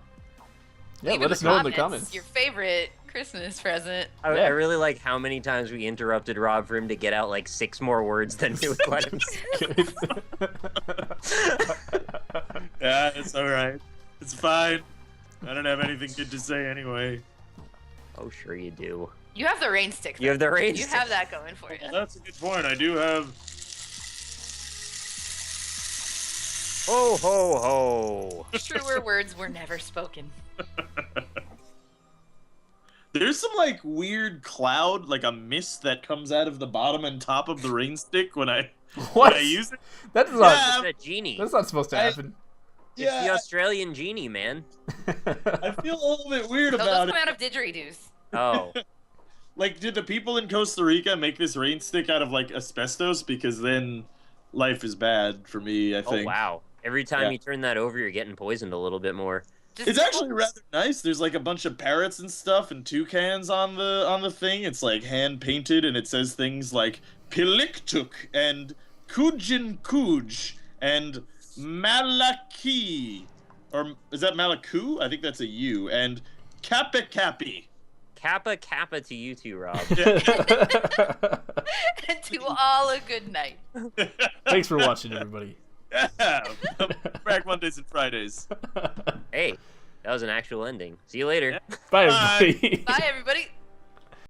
Yeah, Leave let in us know in the comments. Your favorite Christmas present. I Yeah. really like how many times we interrupted Rob for him to get out like 6 more words than we would let him say. Yeah, it's all right. It's fine. I don't have anything good to say anyway. Oh, sure you do. You have the rain stick. You have the rain You stick. have that going for you. Well, that's a good point. I do have. Ho, ho, ho. Truer words were never spoken. There's some like weird cloud, like a mist that comes out of the bottom and top of the rain stick when I What? use it. That's not. Yeah. It's a genie. That's not supposed to happen. It's the Australian genie, man. I feel a little bit weird No, those about come it. out of didgeridoos. Oh. Like, did the people in Costa Rica make this rain stick out of like asbestos? Because then life is bad for me. I Oh, think. wow. Every time Yeah. you turn that over, you're getting poisoned a little bit more. Just It's actually rather nice. There's like a bunch of parrots and stuff and toucans on the thing. It's like hand painted and it says things like Piliktuk and Kujin Kuj, and Malaki. Or is that Malaku? I think that's a U. And Kappa Kappi. Kappa Kappa to you too, Rob. And to all a good night. Thanks for watching, everybody. Yeah. Back Mondays and Fridays. Hey, that was an actual ending. See you later. Yeah. Bye, everybody. Bye, everybody.